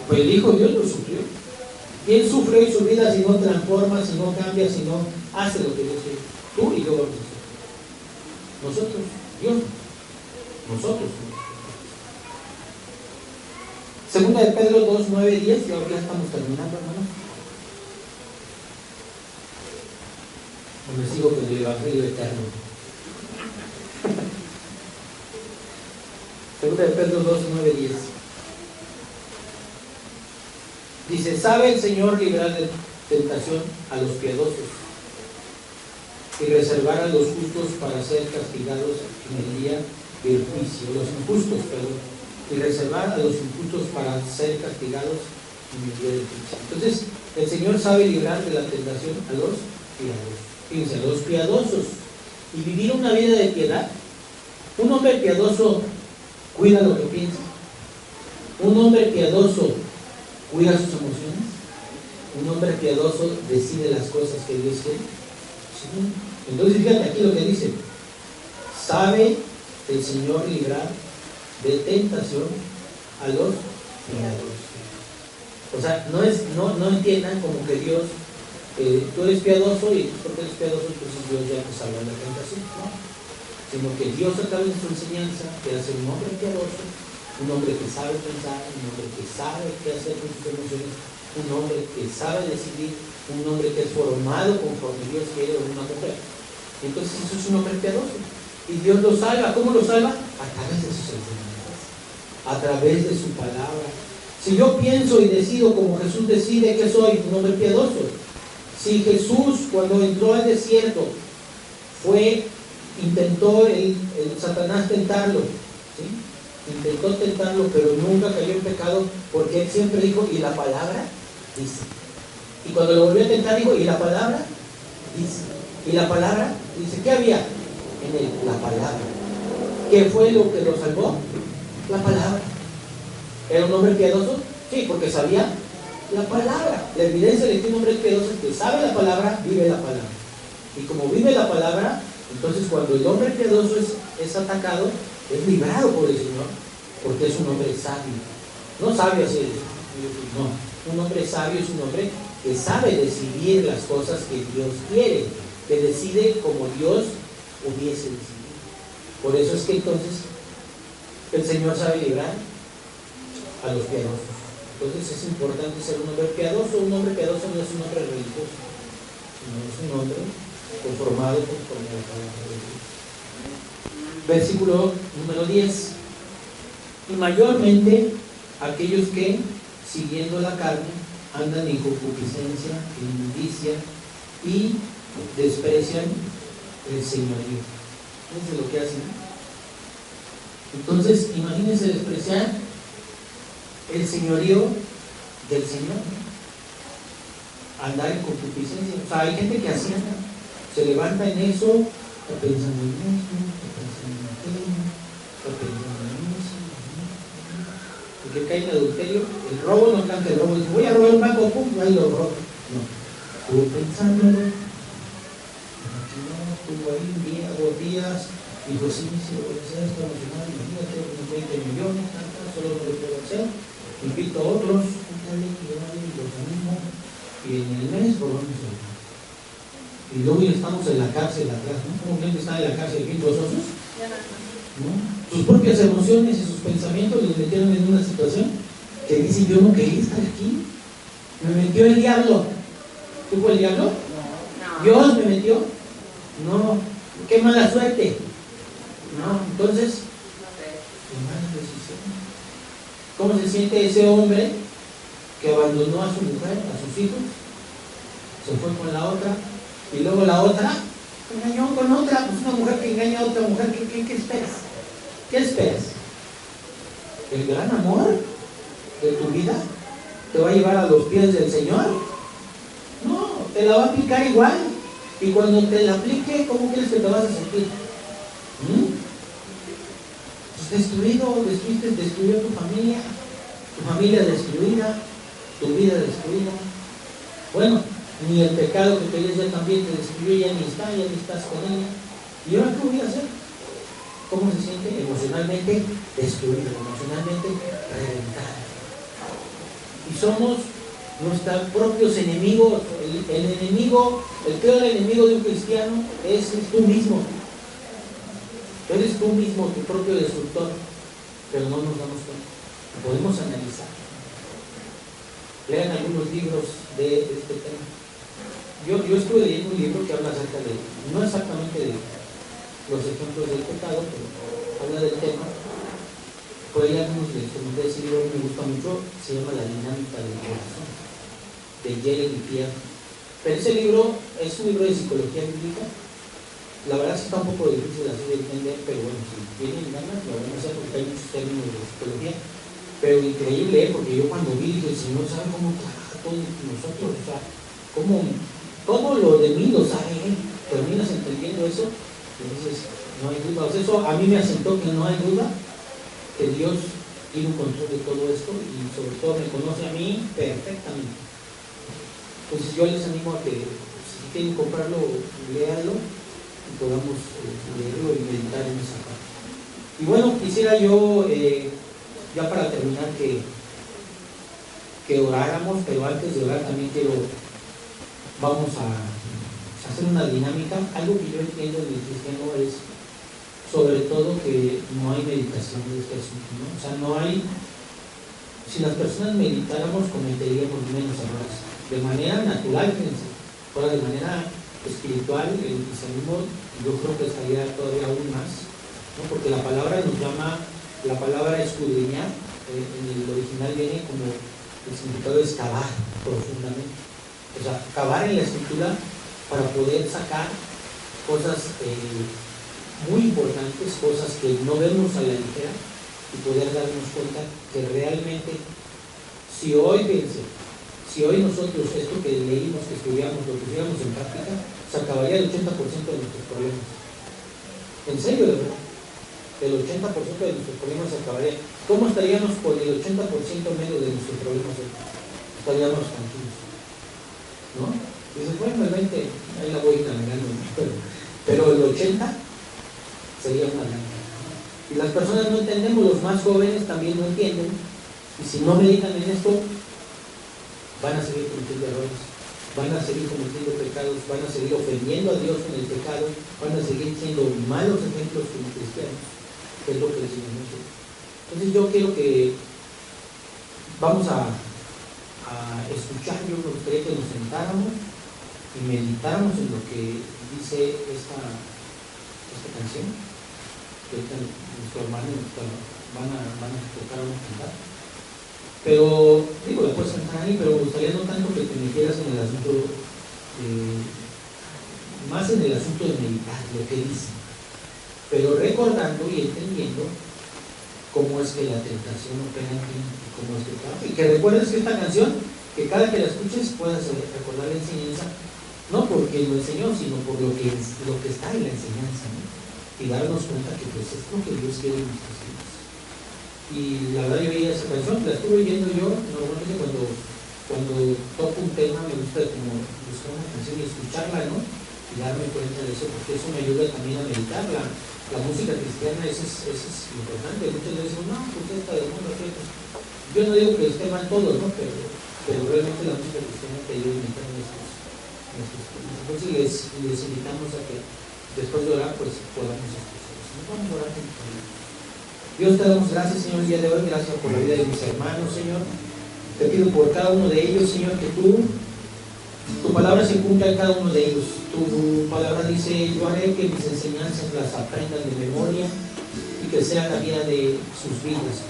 S1: Pues el hijo de Dios lo sufrió. ¿Quién sufrió en su vida si no transforma, si no cambia, si no hace lo que Dios quiere? Tú y yo vamos a hacer. Nosotros, Dios, nosotros. Segunda de Pedro 2, 9, 10, y ahora ya estamos terminando, hermano. Me sigo con el Evangelio eterno. Segunda de Pedro 2, 9, 10. Dice, ¿sabe el Señor librar de tentación a los piadosos y reservar a los justos para ser castigados en el día del juicio? Los injustos, perdón. Y reservar a los injustos para ser castigados en el día del juicio. Entonces, el Señor sabe librar de la tentación a los piadosos. Fíjense, los piadosos. Y vivir una vida de piedad. Un hombre piadoso cuida lo que piensa. Un hombre piadoso cuida sus emociones. Un hombre piadoso decide las cosas que Dios quiere. ¿Sí? Entonces fíjate aquí lo que dice. Sabe el Señor librar de tentación a los piadosos. O sea, no entiendan como que Dios, tú eres piadoso y porque eres piadoso, entonces Dios ya te salva de la tentación, ¿no? Sino que Dios a través de su enseñanza te hace un hombre piadoso, un hombre que sabe pensar, un hombre que sabe qué hacer con sus emociones, un hombre que sabe decidir, un hombre que es formado conforme Dios quiere, o una mujer. Entonces eso es un hombre piadoso. Y Dios lo salva. ¿Cómo lo salva? A través de sus enseñanzas, a través de su palabra. Si yo pienso y decido como Jesús decide que soy un hombre piadoso. Si Jesús cuando entró al desierto intentó el Satanás tentarlo, ¿sí? Intentó tentarlo, pero nunca cayó en pecado, porque él siempre dijo, y la palabra dice. Y cuando lo volvió a tentar dijo, y la palabra dice. Y la palabra dice, ¿qué había en él? La palabra. ¿Qué fue lo que lo salvó? La palabra. ¿Era un hombre piadoso? Sí, porque sabía la palabra. La evidencia de que un hombre es piadoso es que sabe la palabra, vive la palabra. Y como vive la palabra, entonces cuando el hombre piadoso es atacado, es librado por el Señor, porque es un hombre sabio. No sabio así, no. Un hombre sabio es un hombre que sabe decidir las cosas que Dios quiere, que decide como Dios hubiese decidido. Por eso es que entonces el Señor sabe librar a los piadosos. Entonces es importante ser un hombre piadoso. Un hombre piadoso no es un hombre religioso, sino es un hombre conformado conforme a la palabra de Dios. Versículo número 10. Y mayormente aquellos que, siguiendo la carne, andan en concupiscencia, en inmundicia y desprecian el señorío. Eso es lo que hacen. Entonces, imagínense despreciar el señorío del Señor, andar en concupiscencia. O sea, hay gente que así anda, se levanta en eso, está pensando en esto, está pensando en aquello, está pensando en eso, porque cae en adulterio. El robo no canta el robo, dice voy a robar un banco, pum, ahí lo robo. No, estuvo pensándolo, estuvo ahí un día, 2 días, dijo sí, sí, voy a hacer esto, imagínate, unos 20 millones, solo no lo puedo hacer, invito a otros, los animo, y en el mes volvemos a ver. Y luego ya estamos en la cárcel atrás, ¿no? ¿Cómo gente está en la cárcel bien gozosos? ¿No? Sus propias emociones y sus pensamientos los metieron en una situación que dice yo no quería estar aquí, me metió el diablo. ¿Tú fue el diablo? No. ¿Dios me metió? No. Qué mala suerte. No, entonces qué mala decisión. ¿Cómo se siente ese hombre que abandonó a su mujer, a sus hijos, se fue con la otra y luego la otra engañó con otra? Pues una mujer que engaña a otra mujer, ¿qué esperas? ¿Qué esperas? ¿El gran amor de tu vida te va a llevar a los pies del Señor? No, te la va a aplicar igual. Y cuando te la aplique, ¿cómo crees que te vas a sentir? Pues destruyó tu familia destruida, tu vida destruida. Bueno, ni el pecado que querías ya también te destruyó, ya ni estás con ella. ¿Y ahora qué voy a hacer? ¿Cómo se siente? Emocionalmente destruido, emocionalmente reventado. Y somos nuestros propios enemigos. El enemigo, el peor enemigo de un cristiano es tú mismo. Eres tú mismo, tu propio destructor, pero no nos damos cuenta. Podemos analizar. Lean algunos libros de este tema. Yo estuve leyendo un libro que habla acerca de, no exactamente de los ejemplos del pecado, pero habla del tema. Por ahí algunos les comenté, ese libro me gusta mucho, se llama La dinámica del corazón, de Jeremy Pierre. Pero ese libro es un libro de psicología bíblica. La verdad es que está un poco difícil así de entender, pero bueno, si tienen ganas lo van a hacer porque hay muchos términos de psicología. Pero increíble, porque yo cuando vi dije, el Señor sabe cómo trabaja todo nosotros, o sea, cómo todo lo de mí lo sabe Él. Terminas entendiendo eso, entonces no hay duda. O sea, eso a mí me asentó que no hay duda que Dios tiene un control de todo esto y sobre todo me conoce a mí perfectamente. Entonces yo les animo a que si quieren comprarlo, léanlo y podamos leerlo y meditar en esa parte. Y bueno, quisiera yo, ya para terminar, que oráramos, pero antes de orar también vamos a hacer una dinámica. Algo que yo entiendo en el cristiano es sobre todo que no hay meditación de este asunto, ¿no? O sea, no hay, si las personas meditáramos cometeríamos menos errores, de manera natural, fíjense, ahora de manera espiritual, el cristianismo yo creo que estaría todavía aún más, ¿no? Porque la palabra nos llama, la palabra escudriñar, en el original viene como el significado es cavar profundamente, o sea, cavar en la escritura para poder sacar cosas muy importantes, cosas que no vemos a la ligera y poder darnos cuenta que realmente si hoy nosotros esto que leímos, que estudiamos, lo pusiéramos en práctica, se acabaría el 80% de nuestros problemas. En serio, de verdad. El 80% de nuestros problemas se acabaría. ¿Cómo estaríamos con el 80% menos de nuestros problemas? Estaríamos tranquilos, ¿no? Dices, bueno, el 20, ahí la voy navegando, pero el 80 sería una gran. Y las personas no entendemos, los más jóvenes también no entienden, y si no meditan en esto, van a seguir cometiendo errores, van a seguir cometiendo pecados, van a seguir ofendiendo a Dios en el pecado, van a seguir siendo malos ejemplos como cristianos, que es lo que el Señor nos dice. Entonces yo quiero que vamos a escuchar. Yo me gustaría que nos sentáramos y meditáramos en lo que dice esta canción, que nuestro hermano van a tocar o cantar. Pero, digo, la puedes cantar ahí, pero me gustaría no tanto que te metieras en el asunto, más en el asunto de meditar, lo que dice, pero recordando y entendiendo cómo es que la tentación opera en ti y cómo es que trabaja. Y que recuerdes que esta canción, que cada que la escuches puedas recordar la enseñanza, no porque lo enseñó, sino por lo que está en la enseñanza, ¿no? Y darnos cuenta que pues es lo que Dios quiere en nuestras vidas. Y la verdad yo veía esa canción, la estuve oyendo yo. Normalmente cuando toco un tema me gusta como buscar una canción y escucharla, ¿no? Y darme cuenta de eso, porque eso me ayuda también a meditarla. La música cristiana, eso es importante. Muchas veces dicen, no, pues esta del mundo, yo no digo que esté mal todo, ¿no? Pero realmente la música cristiana te ayuda a meditar en estos cosas. Entonces les invitamos a que después de orar, pues podamos escuchar eso. Nos vamos a orar con Dios. Te damos gracias, Señor, el día de hoy. Gracias por la vida de mis hermanos, Señor. Te pido por cada uno de ellos, Señor, que tu palabra se cumpla en cada uno de ellos. Tu palabra dice, yo haré que mis enseñanzas las aprendan de memoria y que sean la vida de sus vidas.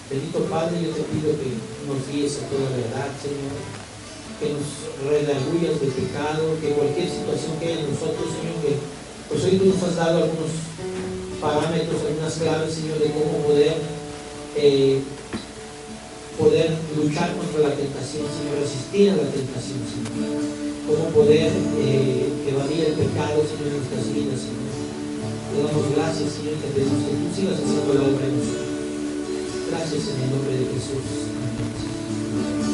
S1: Bendito Padre, yo te pido que nos guíes a toda verdad, Señor, que nos redargullas de pecado, que cualquier situación que haya en nosotros, Señor, que pues hoy tú nos has dado algunos parámetros, algunas claves, Señor, de cómo poder luchar contra la tentación, Señor, resistir a la tentación, Señor, cómo poder evadir el pecado, Señor, en nuestras vidas, Señor. Te damos gracias, Señor, te pedimos que tú sigas haciendo la obra en nosotros. Gracias en el nombre de Jesús. Amén.